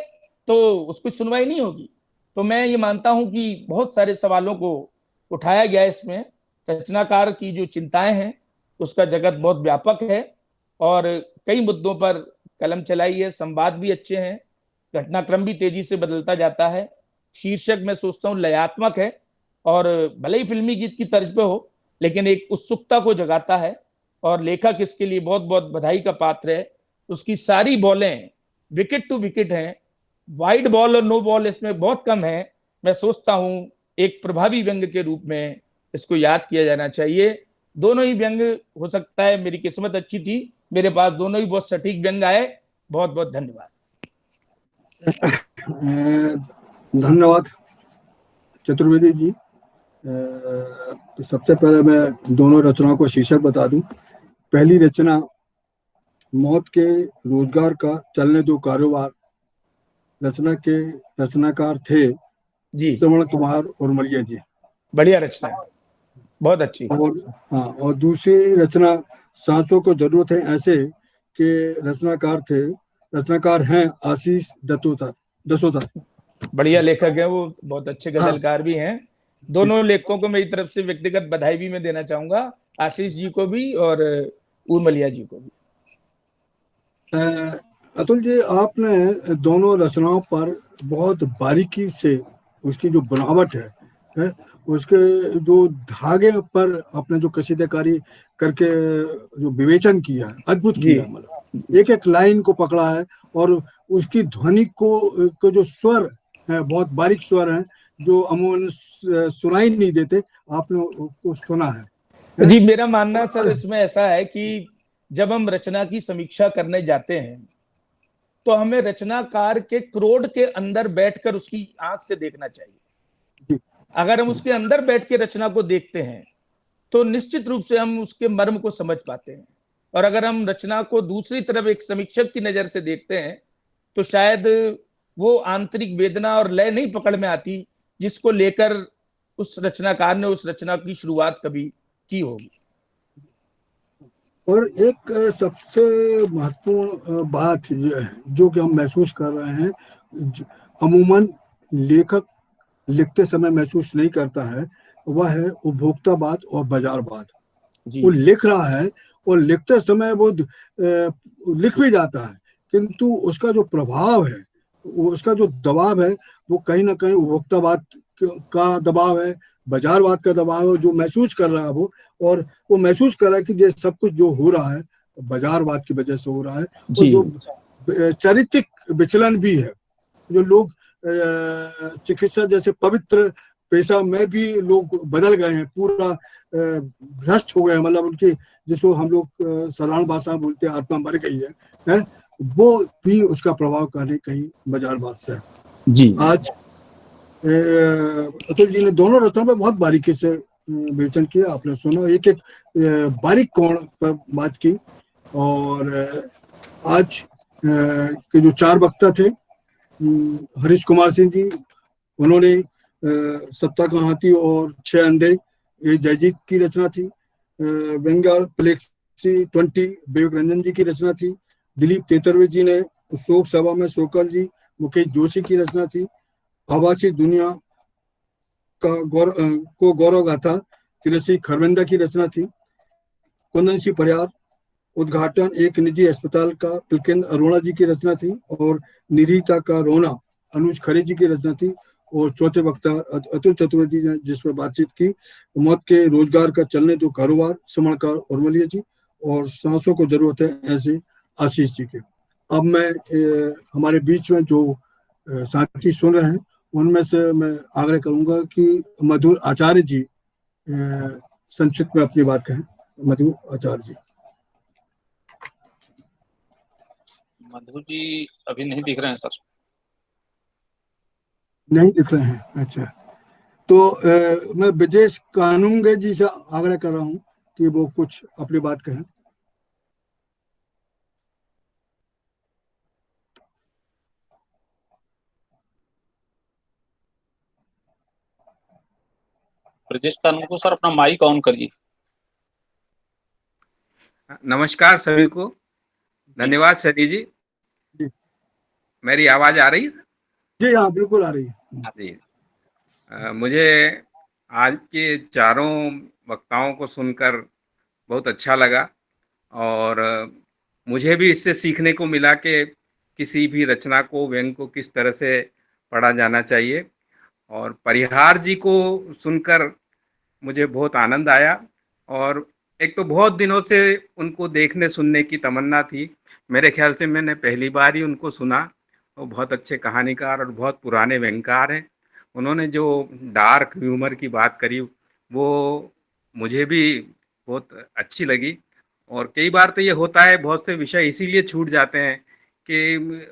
तो उसकी सुनवाई नहीं होगी। तो मैं ये मानता हूं कि बहुत सारे सवालों को उठाया गया इसमें। रचनाकार की जो चिंताएं हैं उसका जगत बहुत व्यापक है और कई मुद्दों पर कलम चलाई है। संवाद भी अच्छे हैं, घटनाक्रम भी तेजी से बदलता जाता है। शीर्षक मैं सोचता हूँ लयात्मक है और भले ही फिल्मी गीत की तर्ज पे हो लेकिन एक उत्सुकता को जगाता है। और लेखक इसके लिए बहुत बहुत बधाई का पात्र है। उसकी सारी बॉलें विकेट टू विकेट हैं, वाइड बॉल और नो बॉल इसमें बहुत कम है। मैं सोचता हूँ एक प्रभावी व्यंग के रूप में इसको याद किया जाना चाहिए। दोनों ही व्यंग, हो सकता है मेरी किस्मत अच्छी थी, मेरे पास दोनों ही बहुत सटीक व्यंग आए। बहुत बहुत धन्यवाद। धन्यवाद चतुर्वेदी जी। तो सबसे पहले मैं दोनों रचनाओं को शीर्षक बता दूं। पहली रचना मौत के रोजगार का चलने दो कारोबार, रचना के रचनाकार थे जी श्रवण कुमार और मरिया जी। बढ़िया रचना है, बहुत अच्छी। और हाँ, और दूसरी रचना सांसों को जरूरत है ऐसे के रचनाकार हैं आशीष दसोता। बढ़िया लेखक है वो, बहुत अच्छे गजलकार भी हैं। दोनों लेखकों को मेरी तरफ से व्यक्तिगत बधाई भी मैं देना चाहूंगा, आशीष जी को भी और उर्मलिया जी को भी। अतुल जी, आपने दोनों रचनाओं पर बहुत बारीकी से उसकी जो बनावट है उसके जो धागे पर आपने जो कशीदाकारी करके जो विवेचन किया है, अद्भुत किया। मतलब एक एक लाइन को पकड़ा है और उसकी ध्वनि को जो स्वर है, बहुत बारीक स्वर है जो अमूमन सुनाई नहीं देते, आपने उसको सुना है। जी, मेरा मानना सर इसमें ऐसा है कि जब हम रचना की समीक्षा करने जाते हैं तो हमें रचनाकार के क्रोध के अंदर बैठकर उसकी आंख से देखना चाहिए। अगर हम उसके अंदर बैठ के रचना को देखते हैं तो निश्चित रूप से हम उसके मर्म को समझ पाते हैं। और अगर हम रचना को दूसरी तरफ एक समीक्षक की नजर से देखते हैं तो शायद वो आंतरिक वेदना और लय नहीं पकड़ में आती जिसको लेकर उस रचनाकार ने उस रचना की शुरुआत कभी की होगी। और एक सबसे महत्वपूर्ण बात जो कि हम महसूस कर रहे हैं, अमूमन लेखक लिखते समय महसूस नहीं करता है, वह है उपभोक्तावाद और बाजारवाद। वो लिख रहा है और लिखते समय वो लिख भी जाता है किंतु उसका जो प्रभाव है, उसका जो दबाव है वो कहीं ना कहीं उपभोक्तावाद का दबाव है, बाजारवाद का दबाव है जो महसूस कर रहा है वो। और वो महसूस कर रहा है कि ये सब कुछ जो हो रहा है बाजारवाद की वजह से हो रहा है। और जो चारित्रिक विचलन भी है। जो लोग चिकित्सा जैसे पवित्र पेशा में भी लोग बदल गए हैं, पूरा भ्रष्ट हो गए हैं, मतलब उनकी जिसको हम लोग साधारण भाषा में बोलते हैं आत्मा मर गई है, वो भी उसका प्रभाव कहीं कहीं बाजारबाद से है जी। आज अतुल जी ने दोनों रत्नों पर बहुत बारीकी से विवेचन किया, आपने सुना, एक एक बारीक कोण पर बात की। और आज के जो 4 वक्ता थे, हरीश कुमार सिंह जी, उन्होंने सत्ता का हाथी और 6 अंधे, ये जयजीत की रचना थी। बंगाल प्लेक्सी 20 विवेक रंजन जी की रचना थी। दिलीप तेतरवे जी ने शोक सभा में सोकल जी, मुकेश जोशी की रचना थी। आवासी दुनिया का गौरव गाथा तिरसी खरवंदा की रचना थी। कुंदन सिंह परियार, उद्घाटन एक निजी अस्पताल का, पुलकिंद अरोड़ा जी की रचना थी। और निरीता का रोना अनुज खरे जी की रचना थी। और चौथे वक्ता अतुल चतुर्वेदी ने जिस पर बातचीत की, मौत के रोजगार का चलने दो कारोबार, समणकार उर्मलिया जी। और सांसों को जरूरत है ऐसे आशीष जी के। अब मैं हमारे बीच में जो साथी सुन रहे हैं उनमें से मैं आग्रह करूंगा कि मधु आचार्य जी संक्षिप्त में अपनी बात कहें। मधु आचार्य जी। मधु जी अभी नहीं दिख रहे हैं सर। नहीं दिख रहे हैं, अच्छा। तो मैं ब्रजेश कानूंगे जी से आग्रह कर रहा हूं कि वो कुछ अपनी बात कहें। ब्रजेश कानून को सर अपना माइक ऑन करिए। नमस्कार सभी को, धन्यवाद सनी जी। मेरी आवाज आ रही है? जी हाँ, बिल्कुल आ रही है जी। मुझे आज के चारों वक्ताओं को सुनकर बहुत अच्छा लगा और मुझे भी इससे सीखने को मिला कि किसी भी रचना को, व्यंग को किस तरह से पढ़ा जाना चाहिए। और परिहार जी को सुनकर मुझे बहुत आनंद आया और एक तो बहुत दिनों से उनको देखने सुनने की तमन्ना थी। मेरे ख्याल से मैंने पहली बार ही उनको सुना। वो बहुत अच्छे कहानीकार और बहुत पुराने व्यंगकार हैं। उन्होंने जो डार्क ह्यूमर की बात करी वो मुझे भी बहुत अच्छी लगी। और कई बार तो ये होता है, बहुत से विषय इसीलिए छूट जाते हैं कि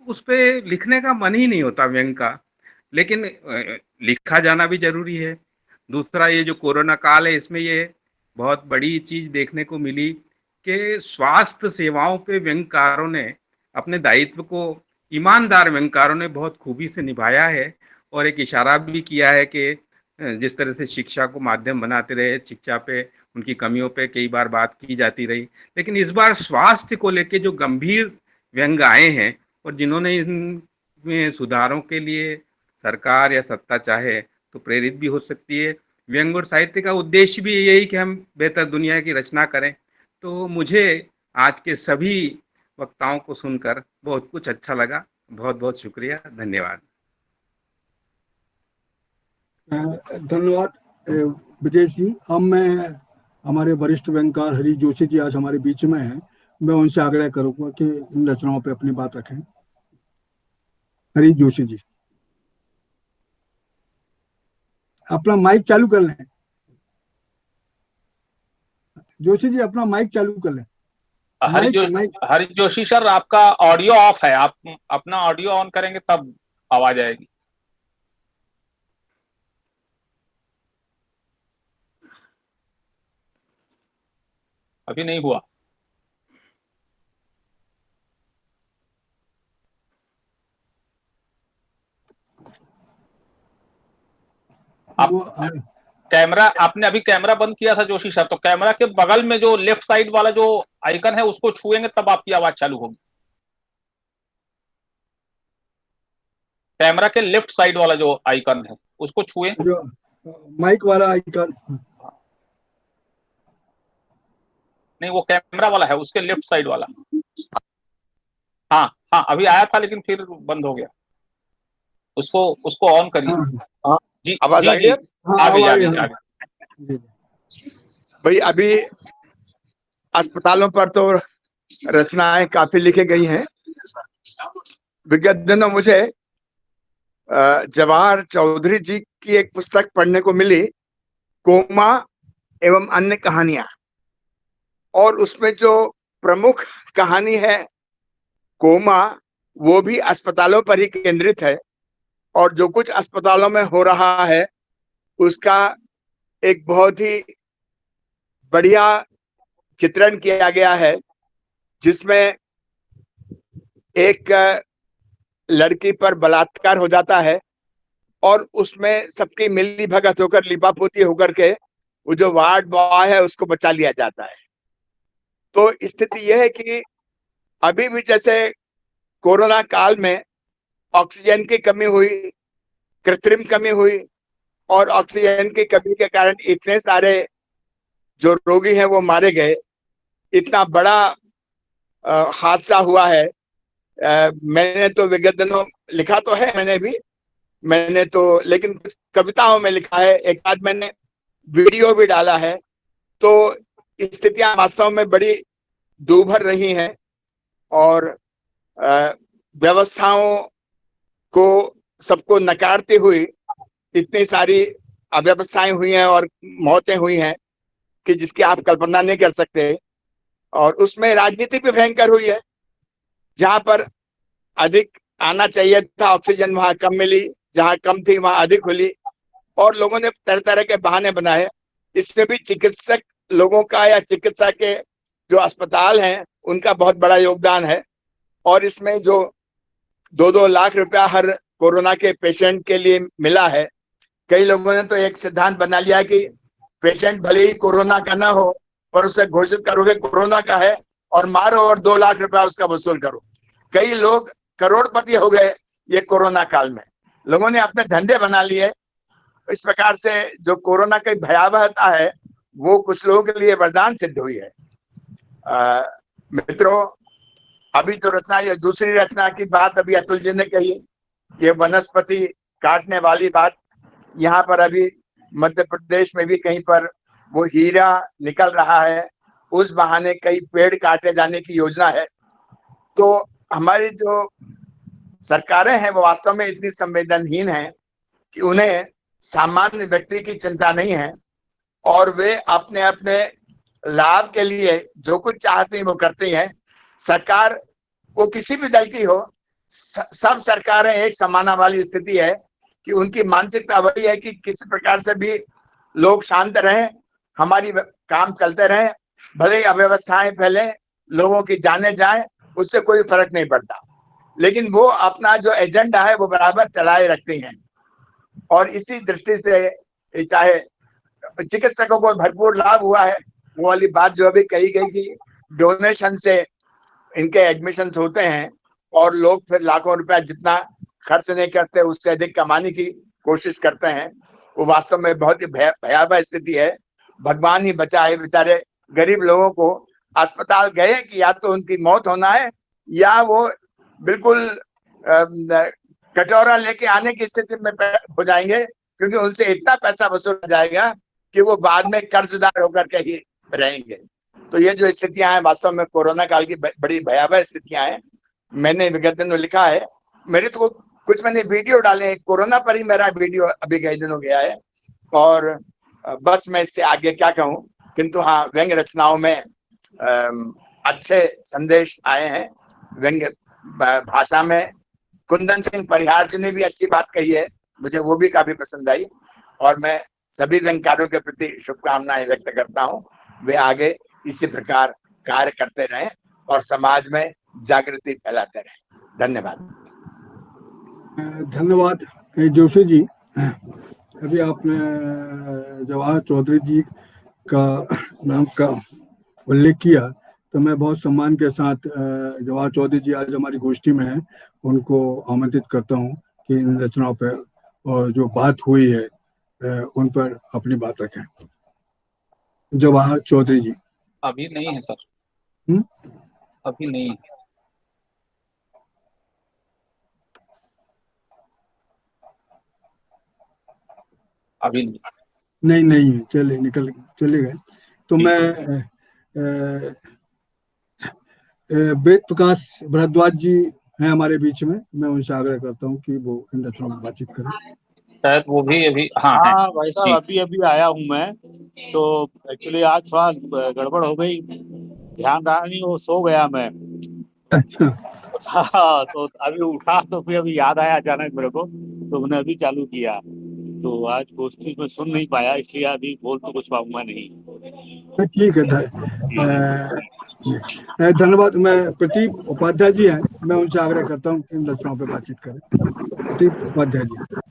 उस पे लिखने का मन ही नहीं होता व्यंग का, लेकिन लिखा जाना भी जरूरी है। दूसरा, ये जो कोरोना काल है इसमें ये बहुत बड़ी चीज देखने को मिली कि स्वास्थ्य सेवाओं पे व्यंगकारों ने अपने दायित्व को, ईमानदार व्यंगकारों ने बहुत खूबी से निभाया है। और एक इशारा भी किया है कि जिस तरह से शिक्षा को माध्यम बनाते रहे, शिक्षा पे उनकी कमियों पे कई बार बात की जाती रही, लेकिन इस बार स्वास्थ्य को लेके जो गंभीर व्यंग आए हैं और जिन्होंने इनमें सुधारों के लिए सरकार या सत्ता चाहे तो प्रेरित भी हो सकती है। व्यंग और साहित्य का उद्देश्य भी यही कि हम बेहतर दुनिया की रचना करें। तो मुझे आज के सभी वक्ताओं को सुनकर बहुत कुछ अच्छा लगा। बहुत बहुत शुक्रिया, धन्यवाद। धन्यवाद ब्रजेश जी। अब मैं हमारे वरिष्ठ व्यंगकार हरीश जोशी जी आज हमारे बीच में हैं, मैं उनसे आग्रह करूंगा कि इन रचनाओं पे अपनी बात रखें। हरीश जोशी जी, अपना माइक चालू कर लें। जोशी जी अपना माइक चालू कर लें। हरीश जोशी सर, आपका ऑडियो ऑफ है, आप अपना ऑडियो ऑन करेंगे तब आवाज आएगी। अभी नहीं हुआ। आप कैमरा, आपने अभी कैमरा बंद किया था जोशी सर, तो कैमरा के बगल में जो लेफ्ट साइड वाला जो आइकन है उसको छुएंगे तब आपकी आवाज चालू होगी। कैमरा के लेफ्ट साइड वाला जो आइकन है उसको छुए, जो माइक वाला आइकन, नहीं वो कैमरा वाला है, उसके लेफ्ट साइड वाला। हाँ हाँ, अभी आया था लेकिन फिर बंद हो गया। उसको ऑन करिए। हाँ जी, आवाज आ गई? आ गई। भाई अभी अस्पतालों पर तो रचनाएं काफी लिखी गई हैं, विगत दिनों मुझे जवाहर चौधरी जी की एक पुस्तक पढ़ने को मिली, कोमा एवं अन्य कहानियां, और उसमें जो प्रमुख कहानी है कोमा, वो भी अस्पतालों पर ही केंद्रित है, और जो कुछ अस्पतालों में हो रहा है उसका एक बहुत ही बढ़िया चित्रण किया गया है, जिसमें एक लड़की पर बलात्कार हो जाता है और उसमें सबकी मिली भगत होकर, लिपापोती होकर के वो जो वार्ड बॉय है उसको बचा लिया जाता है। तो स्थिति यह है कि अभी भी जैसे कोरोना काल में ऑक्सीजन की कमी हुई, कृत्रिम कमी हुई, और ऑक्सीजन की कमी के कारण इतने सारे जो रोगी हैं वो मारे गए, इतना बड़ा हादसा हुआ है। मैंने तो विगत दिनों लिखा तो है, मैंने तो लेकिन कुछ कविताओं में लिखा है, एक आध मैंने वीडियो भी डाला है। तो स्थितियां वास्तव में बड़ी दूभर रही हैं, और व्यवस्थाओं को सबको नकारते हुए इतनी सारी अव्यवस्थाएं हुई हैं और मौतें हुई हैं कि जिसकी आप कल्पना नहीं कर सकते। और उसमें राजनीति भी भयंकर हुई है, जहां पर अधिक आना चाहिए था ऑक्सीजन वहां कम मिली, जहां कम थी वहां अधिक मिली, और लोगों ने तरह तरह के बहाने बनाए। इसमें भी चिकित्सक लोगों का या चिकित्सा के जो अस्पताल हैं उनका बहुत बड़ा योगदान है। और इसमें जो 2-2 लाख रुपया हर कोरोना के पेशेंट के लिए मिला है, कई लोगों ने तो एक सिद्धांत बना लिया कि पेशेंट भले ही कोरोना का ना हो पर उसे घोषित करोगे कोरोना का है और मारो और 2 लाख रुपया उसका वसूल करो। कई लोग करोड़पति हो गए ये कोरोना काल में, लोगों ने अपने धंधे बना लिए। इस प्रकार से जो कोरोना की भयावहता है वो कुछ लोगों के लिए वरदान सिद्ध हुई है। मित्रों, अभी जो रचना, ये दूसरी रचना की बात अभी अतुल जी ने कही, ये वनस्पति काटने वाली बात, यहाँ पर अभी मध्य प्रदेश में भी कहीं पर वो हीरा निकल रहा है, उस बहाने कई पेड़ काटे जाने की योजना है। तो हमारी जो सरकारें हैं वो वास्तव में इतनी संवेदनहीन हैं कि उन्हें सामान्य व्यक्ति की चिंता नहीं है, और वे अपने अपने लाभ के लिए जो कुछ चाहती हैं वो करती हैं। सरकार वो किसी भी दल की हो, सब सरकारें एक समाना वाली स्थिति है कि उनकी मानसिकता वही है कि किसी प्रकार से भी लोग शांत रहें, हमारी काम चलते रहें, भले ही अव्यवस्थाएं फैले, लोगों की जाने जाए, उससे कोई फर्क नहीं पड़ता, लेकिन वो अपना जो एजेंडा है वो बराबर चलाए रखती हैं। और इसी दृष्टि से चाहे चिकित्सकों को भरपूर लाभ हुआ है, वो वाली बात जो अभी कही गई कि डोनेशन से इनके एडमिशन होते हैं और लोग फिर लाखों रुपया जितना खर्च नहीं करते उससे अधिक कमाने की कोशिश करते हैं, वो वास्तव में बहुत ही भयावह स्थिति है। भगवान ही बचाए बेचारे गरीब लोगों को। अस्पताल गए कि या तो उनकी मौत होना है या वो बिल्कुल कटोरा लेके आने की स्थिति में हो जाएंगे, क्योंकि उनसे इतना पैसा वसूला जाएगा कि वो बाद में कर्जदार होकर के ही रहेंगे। तो ये जो स्थितियां हैं वास्तव में कोरोना काल की बड़ी भयावह स्थितियां हैं। मैंने विगत दिनों लिखा है, मेरे तो कुछ मैंने वीडियो डाले, कोरोना पर ही मेरा वीडियो अभी कई दिनों गया है, और बस मैं इससे आगे क्या कहूँ। किंतु हाँ, व्यंग्य रचनाओं में अच्छे संदेश आए हैं। व्यंग्य भाषा में कुंदन सिंह परिहार जी ने भी अच्छी बात कही है, मुझे वो भी काफी पसंद आई, और मैं सभी व्यंग्यकारों के प्रति शुभकामनाएं व्यक्त करता हूँ। वे आगे इसी प्रकार कार्य करते रहें और समाज में जागृति फैलाते रहें। धन्यवाद। धन्यवाद जोशी जी। अभी आपने जवाहर चौधरी जी का नाम का उल्लेख किया, तो मैं बहुत सम्मान के साथ जवाहर चौधरी जी आज हमारी गोष्ठी में हैं, उनको आमंत्रित करता हूं कि इन रचनाओं पर और जो बात हुई है उन पर अपनी बात रखें। जवाहर चौधरी जी। अभी नहीं है सर। अभी नहीं है। अभी नहीं है, चले गए। तो मैं वेद प्रकाश भारद्वाज जी हैं हमारे बीच में, मैं उनसे आग्रह करता हूं कि वो इन लक्षणों पर बातचीत करें। शायद वो भी अभी हाँ है। हाँ भाई साहब, जी। अभी आया हूँ मैं, तो एक्चुअली आज थोड़ा गड़बड़ हो गई, ध्यान रहा नहीं, वो सो गया मैं। अच्छा, हाँ, तो अभी उठा तो फिर अभी याद आया अचानक मेरे को, तो मैंने अभी चालू किया। तो आज गोष्ठी में सुन नहीं पाया, इसलिए अभी बोल तो कुछ पाऊंगा नहीं। ठीक है। धन्यवाद। मैं प्रदीप उपाध्याय जी हैं, मैं उनसे आग्रह करता हूं कि इन लक्षणों पर बातचीत करें। प्रदीप उपाध्याय जी।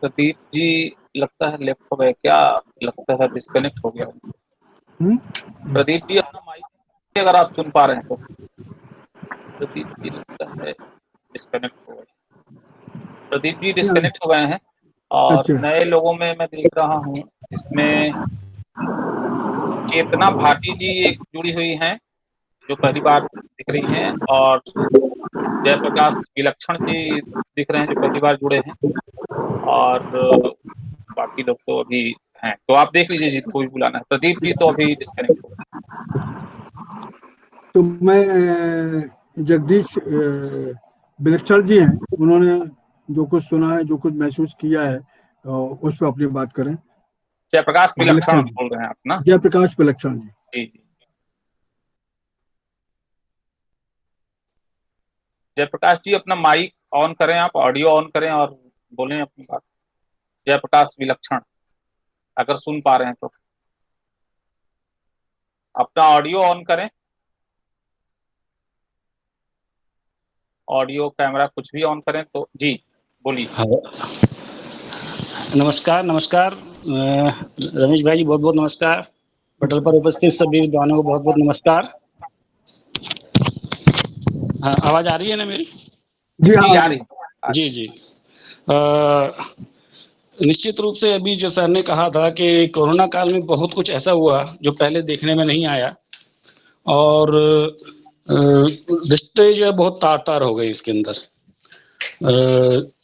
प्रदीप जी लगता है लेफ्ट हो गए क्या, लगता है डिस्कनेक्ट हो गया। प्रदीप जी अपना माइक अगर आप सुन पा रहे हैं तो। प्रदीप जी लगता है डिस्कनेक्ट हो गए। प्रदीप जी डिस्कनेक्ट हो गए हैं। और अच्छा, नए लोगों में मैं देख रहा हूँ इसमें चेतना भाटी जी एक जुड़ी हुई हैं जो पहली बार दिख रही हैं, और जयप्रकाश विलक्षण जी दिख रहे हैं जो पहली बार जुड़े हैं, और बाकी लोग तो अभी हैं। तो आप देख लीजिए जिनको भी बुलाना है। प्रदीप जी तो अभी डिस्कनेक्ट हो गए। तो मैं जगदीश विलक्षण जी हैं, उन्होंने जो कुछ सुना है, जो कुछ महसूस किया है, उस पर अपनी बात करें। जयप्रकाश विलक्षण विलक्षण जी, बोल रहे हैं आप ना? जयप्रकाश विलक्षण जी। जी जी। जयप्रकाश जी अपना माइक ऑन करें, आप ऑडियो ऑन करें और बोलें अपनी बात। जयप्रकाश विलक्षण अगर सुन पा रहे हैं तो अपना ऑडियो ऑन करें, ऑडियो कैमरा कुछ भी ऑन करें तो। जी बोलिए। नमस्कार नमस्कार, रमेश भाई जी बहुत बहुत नमस्कार। पटल पर उपस्थित सभी विद्वानों को बहुत बहुत नमस्कार। हाँ, आवाज आ रही है ना मेरी? जी हाँ, आ रही है। जी जी। निश्चित रूप से अभी जो सर ने कहा था कि कोरोना काल में बहुत कुछ ऐसा हुआ जो पहले देखने में नहीं आया, और रिश्ते जो है बहुत तार तार हो गए इसके अंदर,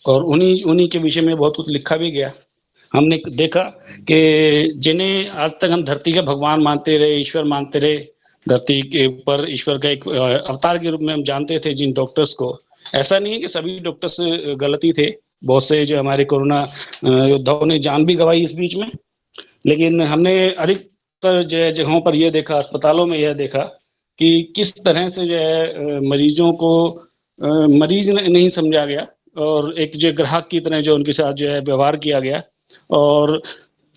और उन्हीं के विषय में बहुत कुछ लिखा भी गया। हमने देखा कि जिन्हें आज तक हम धरती के भगवान मानते रहे, ईश्वर मानते रहे, धरती के ऊपर ईश्वर का एक अवतार के रूप में हम जानते थे जिन डॉक्टर्स को, ऐसा नहीं है कि सभी डॉक्टर्स गलती थे, बहुत से जो हमारे कोरोना योद्धाओं ने जान भी गंवाई इस बीच में, लेकिन हमने अधिकतर जगहों पर यह देखा, अस्पतालों में यह देखा कि किस तरह से जो है मरीजों को मरीज नहीं समझा गया, और एक जो ग्राहक की तरह जो उनके साथ जो है व्यवहार किया गया। और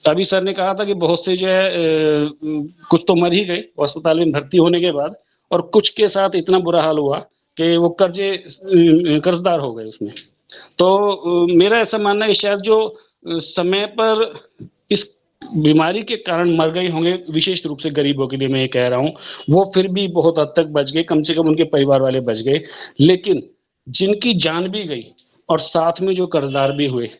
अभी सर ने कहा था कि बहुत से जो है कुछ तो मर ही गए अस्पताल में भर्ती होने के बाद, और कुछ के साथ इतना बुरा हाल हुआ कि वो कर्जदार हो गए उसमें। तो मेरा ऐसा मानना है कि शायद जो समय पर इस बीमारी के कारण मर गए होंगे, विशेष रूप से गरीबों के लिए मैं ये कह रहा हूँ, वो फिर भी बहुत हद तक बच गए, कम से कम उनके परिवार वाले बच गए। लेकिन जिनकी जान भी गई और साथ में जो कर्जदार भी हुए,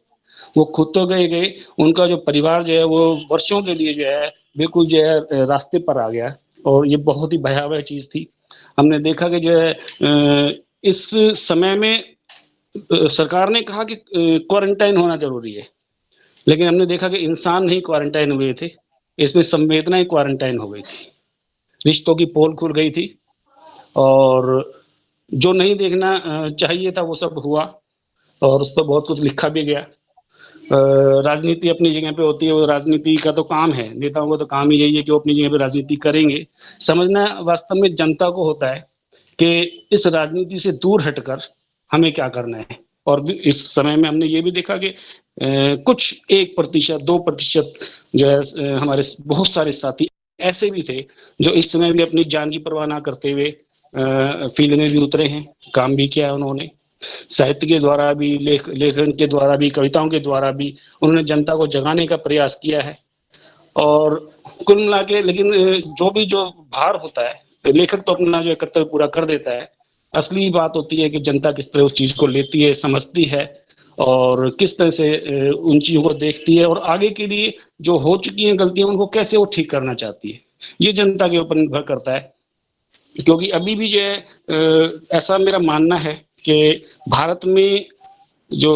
वो खुद तो गए, उनका जो परिवार जो है वो वर्षों के लिए जो है बिल्कुल जो है रास्ते पर आ गया, और ये बहुत ही भयावह चीज थी। हमने देखा कि जो है इस समय में सरकार ने कहा कि क्वारंटाइन होना जरूरी है, लेकिन हमने देखा कि इंसान नहीं क्वारंटाइन हुए थे, इसमें संवेदनाएं क्वारंटाइन हो गई थी, रिश्तों की पोल खुल गई थी, और जो नहीं देखना चाहिए था वो सब हुआ, और उस पर बहुत कुछ लिखा भी गया। राजनीति अपनी जगह पे होती है, वो राजनीति का तो काम है, नेताओं का तो काम ही यही है कि वो अपनी जगह पे राजनीति करेंगे। समझना वास्तव में जनता को होता है कि इस राजनीति से दूर हटकर हमें क्या करना है। और इस समय में हमने ये भी देखा कि कुछ 1% 2% जो है हमारे बहुत सारे साथी ऐसे भी थे जो इस समय भी अपनी जान की परवाह ना करते हुए फील्ड में भी उतरे हैं, काम भी किया है उन्होंने, साहित्य के द्वारा भी, लेखन के द्वारा भी, कविताओं के द्वारा भी उन्होंने जनता को जगाने का प्रयास किया है। और कुल मिला के लेकिन जो भार होता है, लेखक तो अपना जो कर्तव्य पूरा कर देता है, असली बात होती है कि जनता किस तरह उस चीज को लेती है, समझती है, और किस तरह से उन चीजों को देखती है, और आगे के लिए जो हो चुकी हैं गलतियां उनको कैसे वो ठीक करना चाहती है, ये जनता के ऊपर निर्भर करता है। क्योंकि अभी भी जो है ऐसा मेरा मानना है कि भारत में जो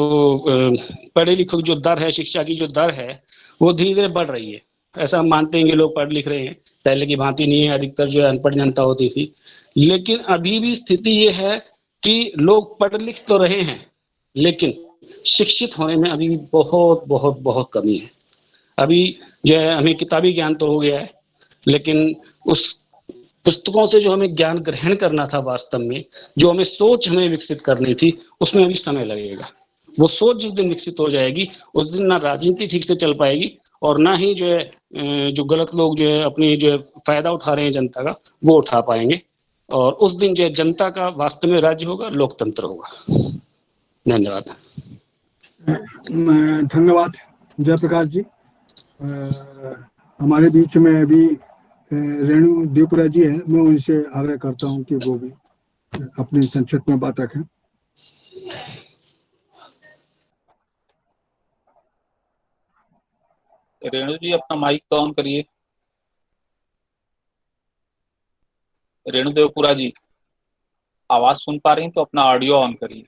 पढ़े लिखे जो दर है, शिक्षा की जो दर है, वो धीरे धीरे बढ़ रही है। ऐसा हम मानते हैं कि लोग पढ़ लिख रहे हैं, पहले की भांति नहीं है, अधिकतर जो है अनपढ़ जनता होती थी। लेकिन अभी भी स्थिति ये है कि लोग पढ़ लिख तो रहे हैं, लेकिन शिक्षित होने में अभी भी बहुत बहुत बहुत कमी है। अभी जो है हमें किताबी ज्ञान तो हो गया है, लेकिन उस पुस्तकों से जो हमें ज्ञान ग्रहण करना था, वास्तव में जो हमें सोच हमें विकसित करनी थी, उसमें अभी समय लगेगा। वो सोच जिस दिन विकसित हो जाएगी, उस दिन ना राजनीति ठीक से चल पाएगी और ना ही जो है जो गलत लोग जो है अपनी जो है फायदा उठा रहे हैं जनता का, वो उठा पाएंगे। और उस दिन जो है जनता का वास्तव में राज्य होगा, लोकतंत्र होगा। धन्यवाद। धन्यवाद जयप्रकाश जी। हमारे बीच में अभी रेणु देवपुरा जी है, मैं उनसे आग्रह करता हूं कि वो भी अपनी संक्षिप्त में बात रखें। रेणु जी अपना माइक तो ऑन करिए। रेणु देवपुरा जी आवाज सुन पा रही तो अपना ऑडियो ऑन करिए।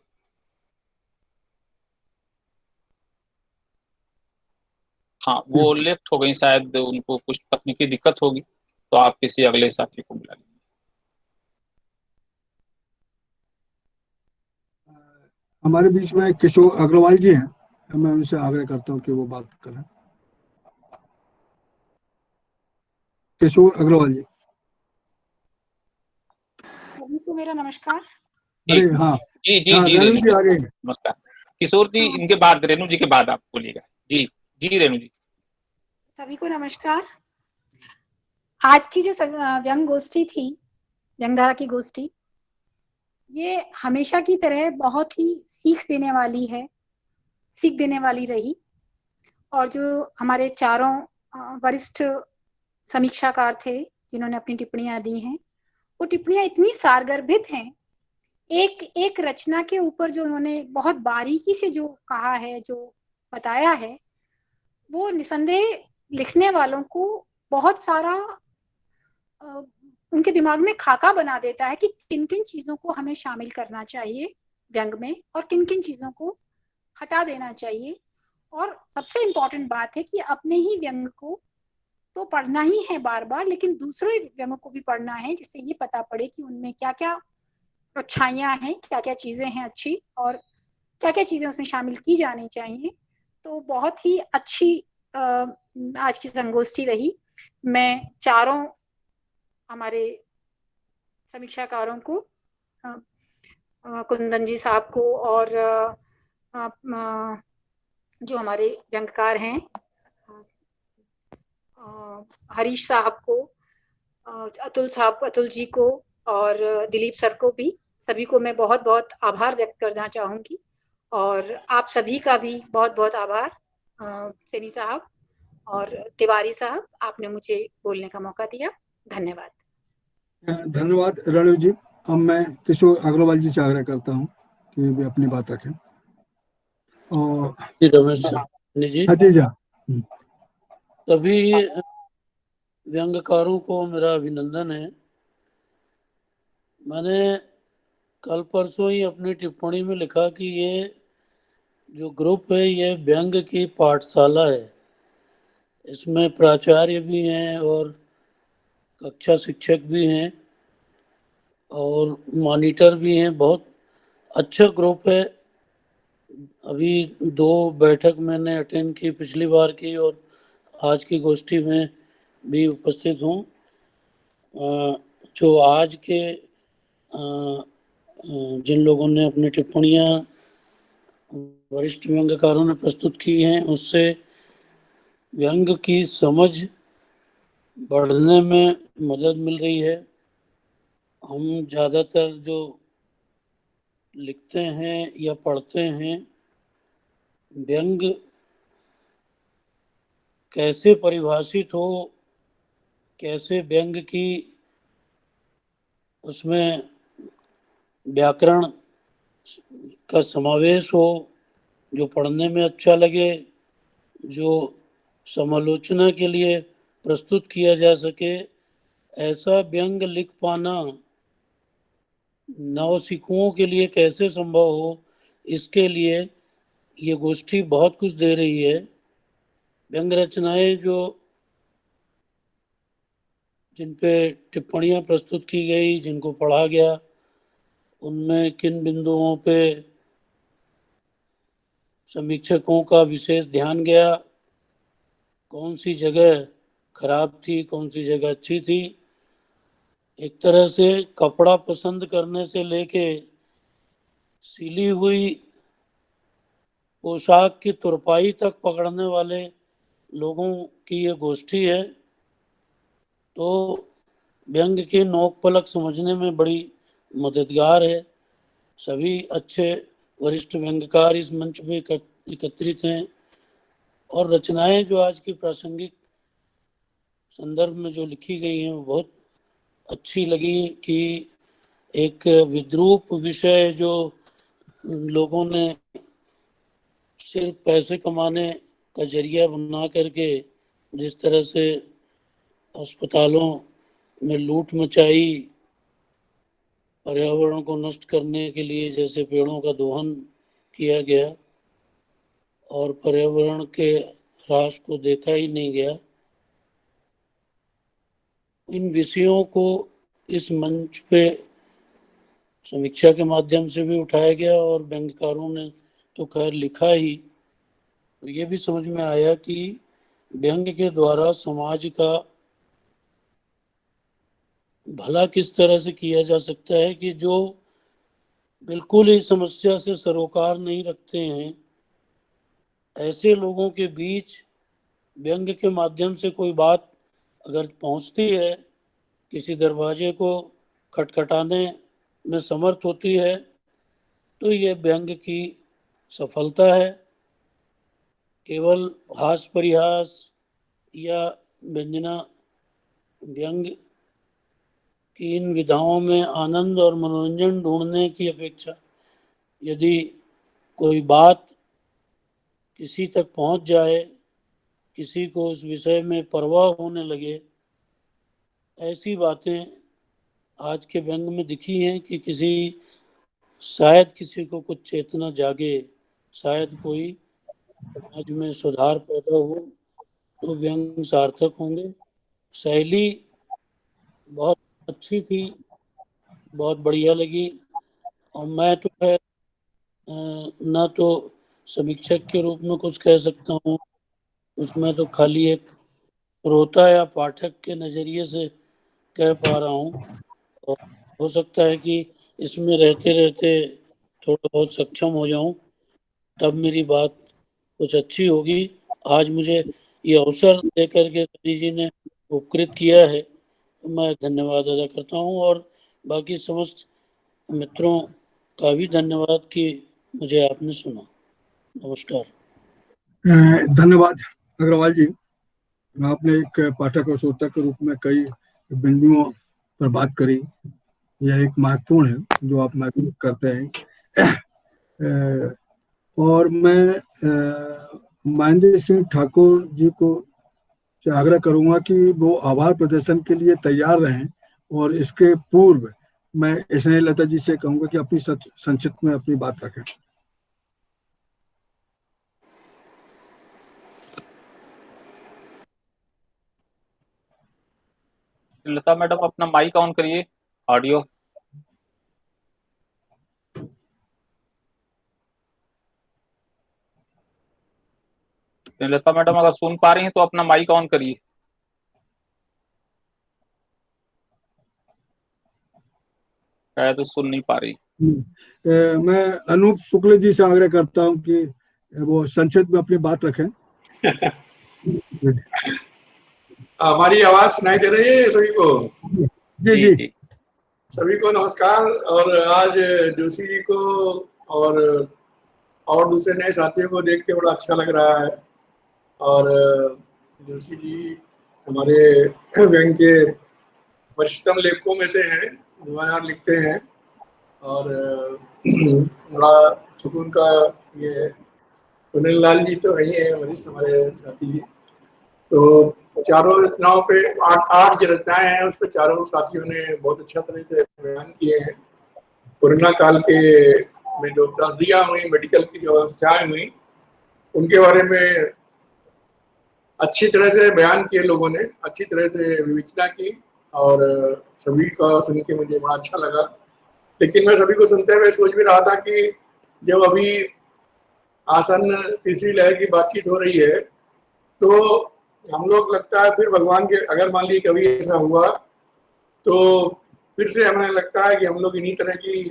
हाँ, वो लेफ्ट हो गई, शायद उनको कुछ तकनीकी दिक्कत होगी, तो आप किसी अगले साथी को बुला लीजिए। हमारे बीच में किशोर अग्रवाल जी हैं, मैं उनसे आग्रह करता हूं कि वो बात करें। किशोर अग्रवाल जी। सभी को मेरा नमस्कार। अरे हाँ जी जी हाँ, जी रेणु जी आगे। नमस्कार। किशोर जी इनके बाद, रेणु जी के बाद आप बोलिएगा। जी जी रेणु जी। सभी को नमस्कार। आज की जो व्यंग गोष्ठी थी, व्यंगधारा की गोष्ठी, ये हमेशा की तरह बहुत ही सीख देने वाली है, सीख देने वाली रही। और जो हमारे चारों वरिष्ठ समीक्षाकार थे जिन्होंने अपनी टिप्पणियां दी हैं, वो टिप्पणियां इतनी सारगर्भित हैं। एक एक रचना के ऊपर जो उन्होंने बहुत बारीकी से जो कहा है, जो बताया है, वो निसंदेह लिखने वालों को बहुत सारा उनके दिमाग में खाका बना देता है कि किन किन चीजों को हमें शामिल करना चाहिए व्यंग में और किन किन चीजों को हटा देना चाहिए। और सबसे इम्पोर्टेंट बात है कि अपने ही व्यंग को तो पढ़ना ही है बार बार, लेकिन दूसरे व्यंग को भी पढ़ना है, जिससे ये पता पड़े कि उनमें क्या क्या अच्छाइयाँ हैं, क्या क्या चीजें हैं अच्छी, और क्या क्या चीजें उसमें शामिल की जानी चाहिए। तो बहुत ही अच्छी आज की संगोष्ठी रही। मैं चारों हमारे समीक्षाकारों को, कुंदन जी साहब को, और जो हमारे व्यंगकार हैं हरीश साहब को, अतुल जी को, और दिलीप सर को भी, सभी को मैं बहुत बहुत आभार व्यक्त करना चाहूँगी। और आप सभी का भी बहुत बहुत आभार, सैनी साहब और तिवारी साहब, आपने मुझे बोलने का मौका दिया। धन्यवाद। धन्यवाद रेणु जी। अब मैं किशोर अग्रवाल जी से आग्रह करता हूँ कि वे अपनी बात रखें। और रमेश जी, सभी व्यंगकारों को मेरा अभिनंदन है। मैंने कल परसों ही अपनी टिप्पणी में लिखा कि ये जो ग्रुप है ये व्यंग की पाठशाला है। इसमें प्राचार्य भी हैं और कक्षा शिक्षक भी हैं और मॉनिटर भी हैं। बहुत अच्छा ग्रुप है। अभी 2 बैठक मैंने अटेंड की, पिछली बार की और आज की गोष्ठी में भी उपस्थित हूँ। जो आज के जिन लोगों ने अपनी टिप्पणियाँ वरिष्ठ व्यंग्यकारों ने प्रस्तुत की हैं, उससे व्यंग की समझ बढ़ने में मदद मिल रही है। हम ज़्यादातर जो लिखते हैं या पढ़ते हैं, व्यंग कैसे परिभाषित हो, कैसे व्यंग की उसमें व्याकरण का समावेश हो, जो पढ़ने में अच्छा लगे, जो समालोचना के लिए प्रस्तुत किया जा सके, ऐसा व्यंग लिख पाना नवसिखुओं के लिए कैसे संभव हो, इसके लिए ये गोष्ठी बहुत कुछ दे रही है। व्यंग रचनाएं जिन पे टिप्पणियां प्रस्तुत की गई, जिनको पढ़ा गया, उनमें किन बिंदुओं पे समीक्षकों का विशेष ध्यान गया, कौन सी जगह खराब थी, कौन सी जगह अच्छी थी। एक तरह से कपड़ा पसंद करने से लेके सिली हुई पोशाक की तुरपाई तक पकड़ने वाले लोगों की ये गोष्ठी है। तो व्यंग की नोक पलक समझने में बड़ी मददगार है। सभी अच्छे वरिष्ठ व्यंग्यकार इस मंच पे एकत्रित हैं और रचनाएं जो आज की प्रासंगिक संदर्भ में जो लिखी गई हैं वो बहुत अच्छी लगी कि एक विद्रूप विषय जो लोगों ने सिर्फ पैसे कमाने का जरिया बना करके जिस तरह से अस्पतालों में लूट मचाई, पर्यावरण को नष्ट करने के लिए जैसे पेड़ों का दोहन किया गया और पर्यावरण के ह्रास को देखा ही नहीं गया, इन विषयों को इस मंच पे समीक्षा के माध्यम से भी उठाया गया और व्यंग्यकारों ने तो खैर लिखा ही। तो ये भी समझ में आया कि व्यंग्य के द्वारा समाज का भला किस तरह से किया जा सकता है कि जो बिल्कुल ही समस्या से सरोकार नहीं रखते हैं, ऐसे लोगों के बीच व्यंग्य के माध्यम से कोई बात अगर पहुंचती है, किसी दरवाजे को खटखटाने में समर्थ होती है, तो ये व्यंग्य की सफलता है। केवल हास परिहास या व्यंजना व्यंग्य की इन विधाओं में आनंद और मनोरंजन ढूंढने की अपेक्षा यदि कोई बात किसी तक पहुंच जाए, किसी को उस विषय में परवाह होने लगे, ऐसी बातें आज के व्यंग में दिखी हैं कि शायद किसी को कुछ चेतना जागे, शायद कोई समाज में सुधार पैदा हो, तो व्यंग सार्थक होंगे। शैली बहुत अच्छी थी, बहुत बढ़िया लगी और मैं तो खैर ना तो समीक्षक के रूप में कुछ कह सकता हूँ, उसमें तो खाली एक श्रोता या पाठक के नज़रिए से कह पा रहा हूँ और हो सकता है कि इसमें रहते रहते थोड़ा बहुत सक्षम हो जाऊं, तब मेरी बात कुछ अच्छी होगी। आज मुझे ये अवसर देकर के सनी जी ने उपकृत किया है, तो मैं धन्यवाद अदा करता हूँ और बाकी समस्त मित्रों का भी धन्यवाद कि मुझे आपने सुना। नमस्कार। धन्यवाद अग्रवाल जी। आपने एक पाठक और श्रोता के रूप में कई बिंदुओं पर बात करी। यह एक महत्वपूर्ण है जो आप महसूस करते हैं। और मैं महेंद्र सिंह ठाकुर जी को आग्रह करूंगा कि वो आभार प्रदर्शन के लिए तैयार रहें और इसके पूर्व मैं स्नेहलता जी से कहूंगा कि अपनी संक्षिप्त में अपनी बात रखें। लता मैडम अपना माइक ऑन करिए, ऑडियो। लता मैडम अगर सुन पा रही हैं तो अपना माइक ऑन करिए। शायद तो सुन नहीं पा रही। मैं अनूप शुक्ल जी से आग्रह करता हूं कि वो संक्षिप्त में अपनी बात रखें। हमारी आवाज सुनाई दे रही है सभी को? जी जी सभी को नमस्कार। और आज जोशी जी को और दूसरे नए साथियों को देख के बड़ा अच्छा लग रहा है। और जोशी जी हमारे व्यंग के वरिष्ठतम लेखकों में से हैं, दीवानार लिखते हैं और बड़ा सुकून का ये सुनील लाल जी तो वही है वरिष्ठ हमारे साथी जी। तो चारों रचनाओं पे आठ जो रचनाएं हैं उस पर चारों साथियों ने बहुत अच्छा तरह से बयान किए हैं कोरोना काल के में जो त्रासदियाँ हुई, मेडिकल की जो अवस्थाएं हुई, उनके बारे में अच्छी तरह से बयान किए लोगों ने, अच्छी तरह से विवेचना की और सभी का सुन के मुझे बड़ा अच्छा लगा। लेकिन मैं सभी को सुनते हुए सोच भी रहा था कि जब अभी आसन्न तीसरी लहर की बातचीत हो रही है, तो हम लोग लगता है फिर भगवान के, अगर मान लीजिए कभी ऐसा हुआ तो फिर से हमें लगता है कि हम लोग इन्हीं तरह की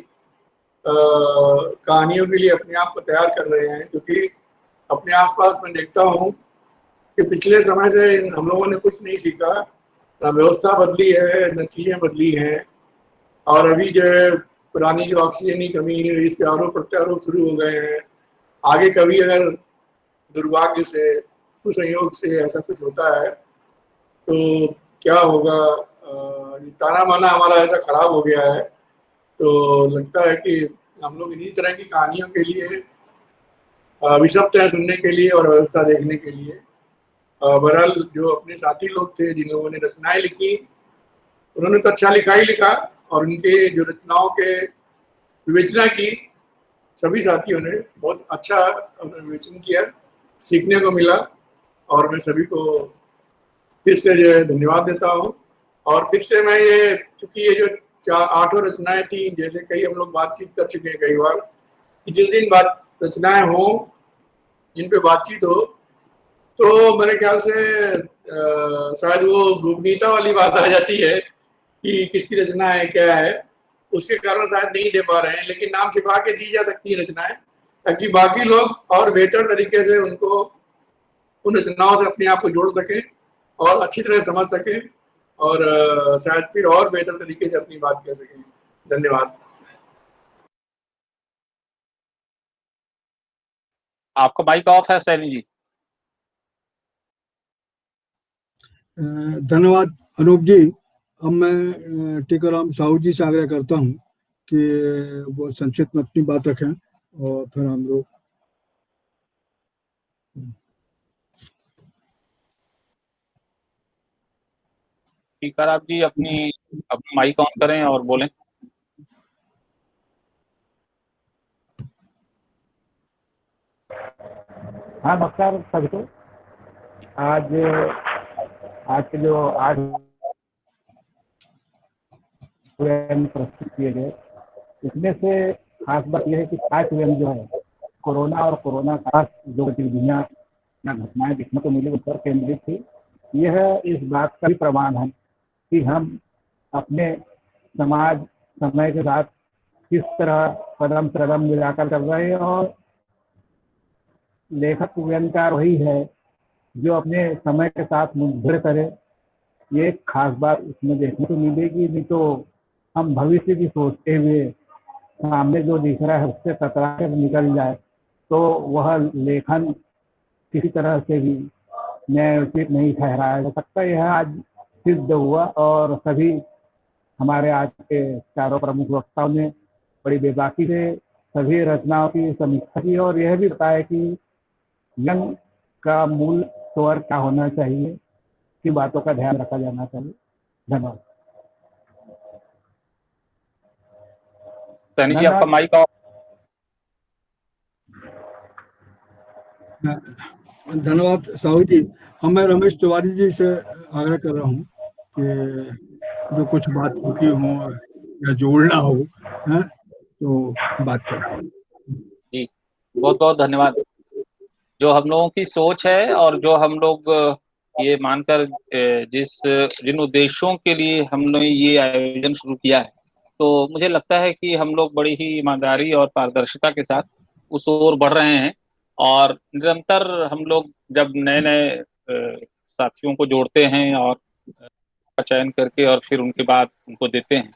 कहानियों के लिए अपने आप को तैयार कर रहे हैं, क्योंकि अपने आसपास मैं देखता हूँ कि पिछले समय से हम लोगों ने कुछ नहीं सीखा, न व्यवस्था बदली है, न चीज़ें बदली हैं, और अभी जो है पुरानी जो ऑक्सीजन की कमी है, इस पे आरोप प्रत्यारोप शुरू हो गए हैं। आगे कभी अगर दुर्भाग्य से, कुसंयोग से ऐसा कुछ होता है तो क्या होगा? ताना बाना हमारा ऐसा खराब हो गया है, तो लगता है कि हम लोग इन्हीं तरह की कहानियों के लिए विषप्त है सुनने के लिए और व्यवस्था देखने के लिए। बहरहाल जो अपने साथी लोग थे जिन लोगों ने रचनाएं लिखी, उन्होंने तो अच्छा लिखा ही लिखा, और उनके जो रचनाओं के विवेचना की सभी साथियों ने बहुत अच्छा विवेचन किया, सीखने को मिला, और मैं सभी को फिर से जो है धन्यवाद देता हूँ। और फिर से मैं ये, चूंकि ये जो 8 रचनाएं थी, जैसे कई हम लोग बातचीत कर चुके हैं कई बार, कि जिस दिन बात रचनाएं हो, जिन पे बातचीत हो, तो मेरे ख्याल से शायद वो गोपनीयता वाली बात आ जाती है कि किसकी रचना है, क्या है, उसके कारण शायद नहीं दे पा रहे हैं। लेकिन नाम छिपा के दी जा सकती है रचनाएं, ताकि बाकी लोग और बेहतर तरीके से उनको, उन रचनाओं से अपने आप को जोड़ सकें और अच्छी तरह समझ सकें, और शायद फिर और बेहतर तरीके से अपनी बात कह सकें। धन्यवाद। आपका माइक ऑफ है सैनी जी। धन्यवाद अनूप जी। अब मैं टीकाराम साहू जी से आग्रह करता हूँ कि वो संक्षिप्त में अपनी बात रखें, और फिर हम लोग टीकाराम जी अपनी माइक ऑन करें और बोलें। हाँ, नमस्कार सभी को। आज के जो 8 प्रस्तुत किए गए, इसमें से खास बात यह है कि 8 व्यंग जो है कोरोना और कोरोना का जो गतिविधियाँ या घटनाएं देखने को मिली, उस पर केंद्रित थी। यह इस बात का भी प्रमाण है कि हम अपने समाज समय के साथ किस तरह कदम से कदम मिलाकर कर रहे हैं, और लेखक व्यंगकार वही है जो अपने समय के साथ मुठभेड़ करे। ये एक खास बात इसमें देखने को मिलेगी। नहीं तो हम भविष्य की सोचते हुए सामने जो दिख रहा है उससे टकरा कर निकल जाए, तो वह लेखन किसी तरह से भी न्यायोचित नहीं ठहराया जा सकता। यह आज सिद्ध हुआ, और सभी हमारे आज के चारों प्रमुख वक्ताओं ने बड़ी बेबाकी से सभी रचनाओं की समीक्षा की, और यह भी बताया कि व्यंग का मूल स्वर क्या होना चाहिए, की बातों का ध्यान रखा जाना चाहिए। धन्यवाद। सैनी जी आपका माइक ऑफ। धन्यवाद साहू जी। अब मैं रमेश तिवारी जी से आग्रह कर रहा हूँ कि जो कुछ बात छूटी हो या जोड़ना हो, है तो बात करें। जी बहुत बहुत धन्यवाद। जो हम लोगों की सोच है और जो हम लोग ये मानकर जिन उद्देश्यों के लिए हमने ये आयोजन शुरू किया है, तो मुझे लगता है कि हम लोग बड़ी ही ईमानदारी और पारदर्शिता के साथ उस ओर बढ़ रहे हैं। और निरंतर हम लोग जब नए नए साथियों को जोड़ते हैं और का चयन करके और फिर उनके बाद उनको देते हैं,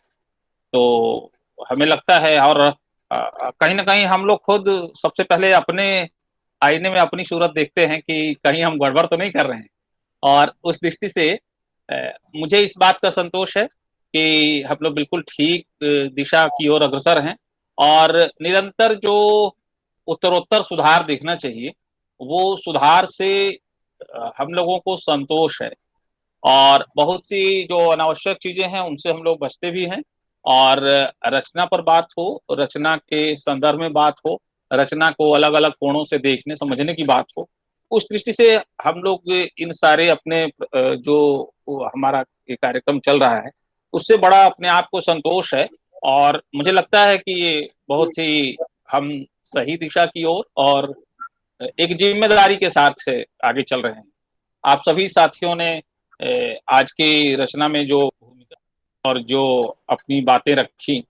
तो हमें लगता है, और कहीं ना कहीं हम लोग खुद सबसे पहले अपने आईने में अपनी सूरत देखते हैं कि कहीं हम गड़बड़ तो नहीं कर रहे हैं। और उस दृष्टि से मुझे इस बात का संतोष है कि हम लोग बिल्कुल ठीक दिशा की ओर अग्रसर हैं, और निरंतर जो उत्तरोत्तर सुधार देखना चाहिए, वो सुधार से हम लोगों को संतोष है। और बहुत सी जो अनावश्यक चीजें हैं उनसे हम लोग बचते भी हैं, और रचना पर बात हो, रचना के संदर्भ में बात हो, रचना को अलग अलग कोणों से देखने समझने की बात हो, उस दृष्टि से हम लोग इन सारे अपने जो हमारा ये कार्यक्रम चल रहा है उससे बड़ा अपने आप को संतोष है। और मुझे लगता है कि ये बहुत ही हम सही दिशा की ओर और एक जिम्मेदारी के साथ से आगे चल रहे हैं। आप सभी साथियों ने आज की रचना में जो भूमिका और जो अपनी बातें रखी,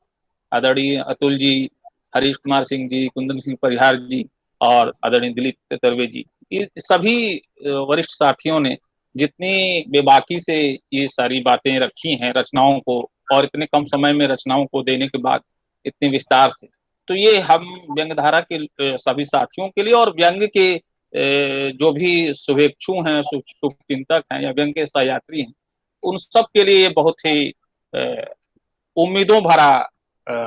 आदरणीय अतुल जी, हरीश कुमार सिंह जी, कुंदन सिंह परिहार जी और आदरणीय दिलीप तेतरवे जी, ये सभी वरिष्ठ साथियों ने जितनी बेबाकी से ये सारी बातें रखी हैं रचनाओं को, और इतने कम समय में रचनाओं को देने के बाद इतने विस्तार से, तो ये हम व्यंग्यधारा के सभी साथियों के लिए और व्यंग्य के जो भी शुभेच्छु हैं, शुभचिंतक हैं या व्यंग्य के सहयात्री हैं, उन सब के लिए बहुत ही उम्मीदों भरा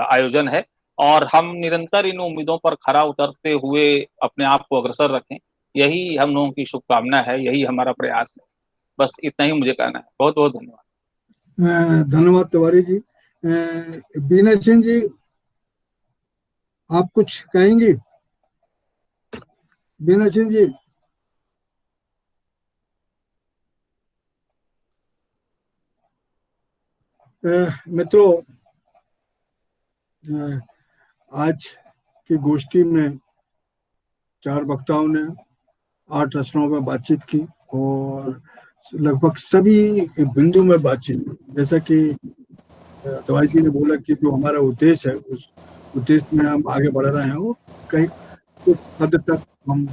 आयोजन है। और हम निरंतर इन उम्मीदों पर खरा उतरते हुए अपने आप को अग्रसर रखें, यही हम लोगों की शुभकामना है, यही हमारा प्रयास है। बस इतना ही मुझे कहना है। बहुत बहुत धन्यवाद। धन्यवाद तिवारी जी। बीना सिंह जी, आप कुछ कहेंगे? बीना सिंह जी। मित्रों, आज की गोष्ठी में 4 वक्ताओं ने 8 रचनाओं पर बातचीत की और लगभग सभी बिंदु में बातचीत की। जैसा कि तिवारी जी ने बोला कि जो हमारा उद्देश्य है उस उद्देश्य में हम आगे बढ़ रहे हैं, वो कहीं कुछ हद तक हम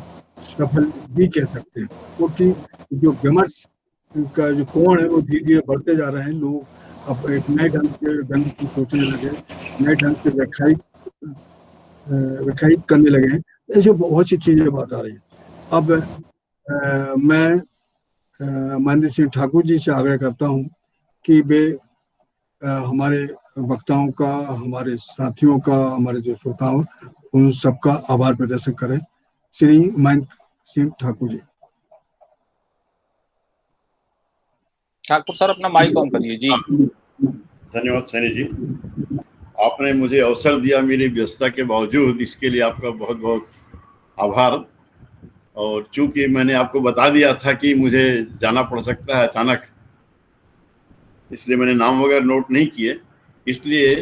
सफल भी कह सकते हैं, क्योंकि जो विमर्श का जो कोण है वो धीरे धीरे बढ़ते जा रहे हैं। लोग अब एक नए ढंग की सोचने लगे, नए ढंग से व्याख्यायित करने लगे हैं। ऐसे बहुत सी चीजें बात आ रही है। अब मैं महेंद्र सिंह ठाकुर जी से आग्रह करता हूं कि वे हमारे वक्ताओं का, हमारे साथियों का, हमारे जो श्रोताओं, उन सबका आभार प्रदर्शन करें। श्री महेंद्र सिंह ठाकुर जी। ठाकुर सर, अपना माइक ऑन करिए जी। धन्यवाद सैनी जी, आपने मुझे अवसर दिया मेरी व्यस्तता के बावजूद, इसके लिए आपका बहुत बहुत आभार। और चूंकि मैंने आपको बता दिया था कि मुझे जाना पड़ सकता है अचानक, इसलिए मैंने नाम वगैरह नोट नहीं किए। इसलिए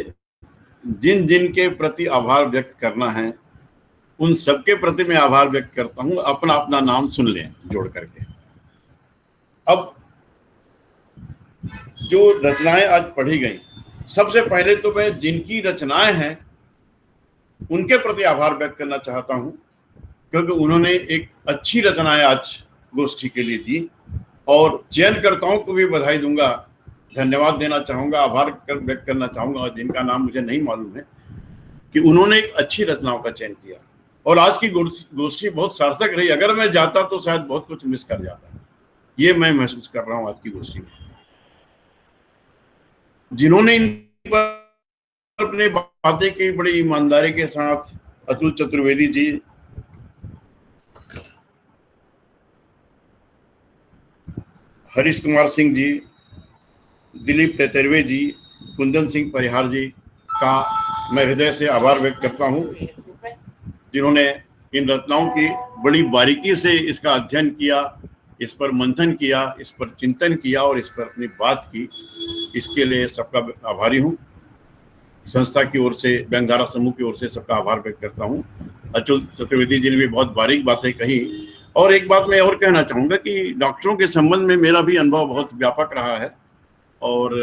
जिन जिन के प्रति आभार व्यक्त करना है उन सबके प्रति मैं आभार व्यक्त करता हूं। अपना अपना नाम सुन लें जोड़ करके। अब जो रचनाएं आज पढ़ी गई, सबसे पहले तो मैं जिनकी रचनाएं हैं उनके प्रति आभार व्यक्त करना चाहता हूं, क्योंकि उन्होंने एक अच्छी रचनाएं आज गोष्ठी के लिए दी। और चयनकर्ताओं को भी बधाई दूंगा, धन्यवाद देना चाहूंगा, आभार व्यक्त करना चाहूंगा, जिनका नाम मुझे नहीं मालूम है, कि उन्होंने एक अच्छी रचनाओं का चयन किया। और आज की गोष्ठी बहुत सार्थक रही। अगर मैं जाता तो शायद बहुत कुछ मिस कर जाता, ये मैं महसूस कर रहा हूं आज की गोष्ठी में। जिन्होंने इन पर अपनी बातें की बड़ी ईमानदारी के साथ, अतुल चतुर्वेदी जी, हरीश कुमार सिंह जी, दिलीप तेतरवे जी, कुंदन सिंह परिहार जी का मैं हृदय से आभार व्यक्त करता हूं, जिन्होंने इन रचनाओं की बड़ी बारीकी से इसका अध्ययन किया, इस पर मंथन किया, इस पर चिंतन किया और इस पर अपनी बात की। इसके लिए सबका आभारी हूं। संस्था की ओर से, व्यंग्यधारा समूह की ओर से सबका आभार व्यक्त करता हूं। अतुल चतुर्वेदी जी ने भी बहुत बारीक बातें कही। और एक बात मैं और कहना चाहूँगा कि डॉक्टरों के संबंध में मेरा भी अनुभव बहुत व्यापक रहा है, और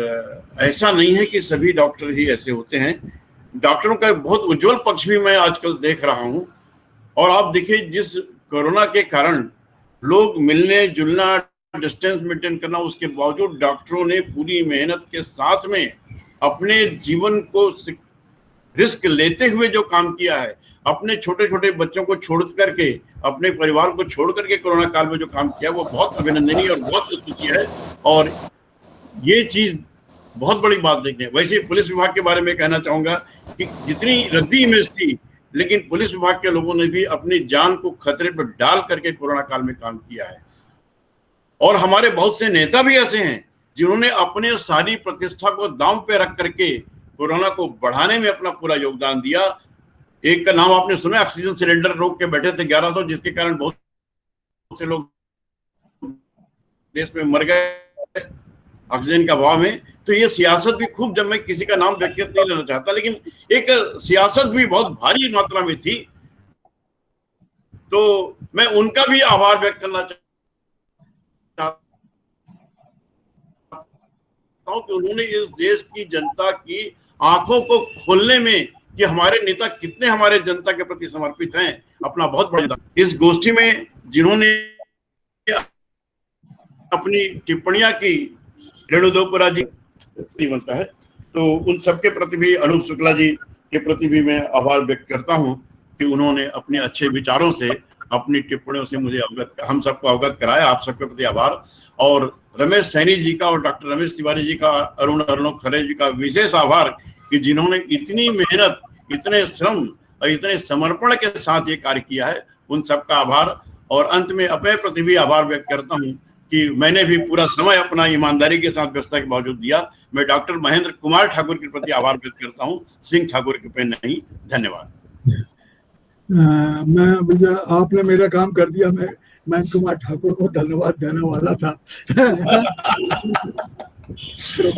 ऐसा नहीं है कि सभी डॉक्टर ही ऐसे होते हैं। डॉक्टरों का बहुत उज्जवल पक्ष भी मैं आजकल देख रहा हूं। और आप देखिए, जिस कोरोना के कारण लोग मिलने जुलना, डिस्टेंस मेंटेन करना, उसके बावजूद डॉक्टरों ने पूरी मेहनत के साथ में अपने जीवन को रिस्क लेते हुए जो काम किया है, अपने छोटे छोटे बच्चों को छोड़ करके, अपने परिवार को छोड़ करके कोरोना काल में जो काम किया, वो बहुत अभिनंदनीय और बहुत स्तुति है। और ये चीज बहुत बड़ी बात देखने। वैसे पुलिस विभाग के बारे में कहना चाहूंगा कि जितनी रद्दी इमेज थी, लेकिन पुलिस विभाग के लोगों ने भी अपनी जान को खतरे पर डाल करके कोरोना काल में काम किया है। और हमारे बहुत से नेता भी ऐसे हैं जिन्होंने अपने सारी प्रतिष्ठा को दांव पे रख करके कोरोना को बढ़ाने में अपना पूरा योगदान दिया। एक का नाम आपने सुना, ऑक्सीजन सिलेंडर रोक के बैठे थे 1100, जिसके कारण बहुत से लोग देश में मर गए ऑक्सीजन का अभाव में। तो ये सियासत भी खूब, जब मैं किसी का नाम व्यक्तिगत नहीं लेना चाहता, लेकिन एक सियासत भी बहुत भारी मात्रा में थी। तो मैं उनका भी आभार व्यक्त करना चाहता हूं कि उन्होंने इस देश की जनता की आंखों को खोलने में कि हमारे नेता कितने हमारे जनता के प्रति समर्पित हैं, अपना बहुत बड़ा योगदान। इस गोष्ठी में जिन्होंने अपनी टिप्पणियां की, रेणुदेवपुरा जी बनता है, तो उन सबके प्रति भी, अनूप शुक्ला जी के प्रति भी मैं आभार व्यक्त करता हूं कि उन्होंने अपने अच्छे विचारों से, अपनी टिप्पणियों से मुझे हम सबको अवगत कराया। आप सबके प्रति आभार। और रमेश सैनी जी का और डॉक्टर रमेश तिवारी जी का, अरुण अर्णव खरे जी का विशेष आभार कि जिन्होंने इतनी मेहनत, इतने श्रम और इतने समर्पण के साथ ये कार्य किया है, उन सबका आभार। और अंत में अपने प्रति भी आभार व्यक्त करता हूँ कि मैंने भी पूरा समय अपना ईमानदारी के साथ व्यवस्था के बावजूद दिया। मैं डॉक्टर महेंद्र कुमार ठाकुर के प्रति आभार व्यक्त करता हूँ, सिंह ठाकुर के पे नहीं। धन्यवाद। मैं भैया, आपने मेरा काम कर दिया। मैं महेंद्र कुमार ठाकुर को धन्यवाद देने वाला था। तो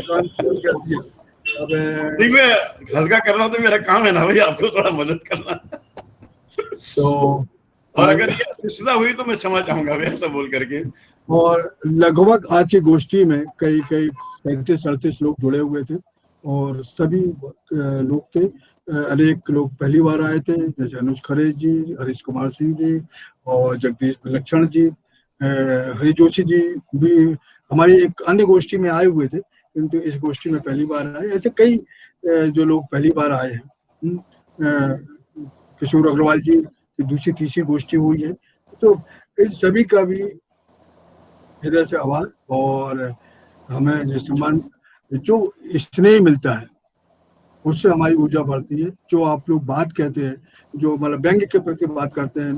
काम कर दिया। अब नहीं, मैं हल्का कर रहा हूँ, तो मेरा काम है ना भाई, आपको थोड़ा मदद करना। तो और अगर ये अशिष्टता हुई तो मैं क्षमा चाहूंगा ऐसा बोल करके। और लगभग आज की गोष्ठी में कई 37-38 लोग जुड़े हुए थे और सभी लोग थे। अनेक लोग पहली बार आए थे, जैसे अनुज खरे जी, हरीश कुमार सिंह जी और जगदीश विलक्षण जी, हरि जोशी जी भी हमारी एक अन्य गोष्ठी में आए हुए थे, किंतु इस गोष्ठी में पहली बार आए। ऐसे कई जो लोग पहली बार आए हैं। किशोर अग्रवाल जी की दूसरी तीसरी गोष्ठी हुई है। तो इस सभी का भी हृदय से आभार। और हमें जो सम्मान, जो स्नेह मिलता है, उससे हमारी ऊर्जा बढ़ती है। जो आप लोग बात कहते हैं, जो मतलब व्यंग्य के प्रति बात करते हैं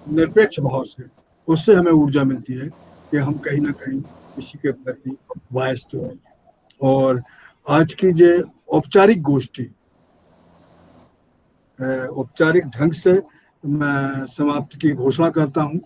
निरपेक्ष भाव से, उससे हमें ऊर्जा मिलती है कि हम कहीं ना कहीं किसी के प्रति बायस तो हैं। और आज की जो औपचारिक गोष्ठी, औपचारिक ढंग से मैं समाप्ति की घोषणा करता हूँ।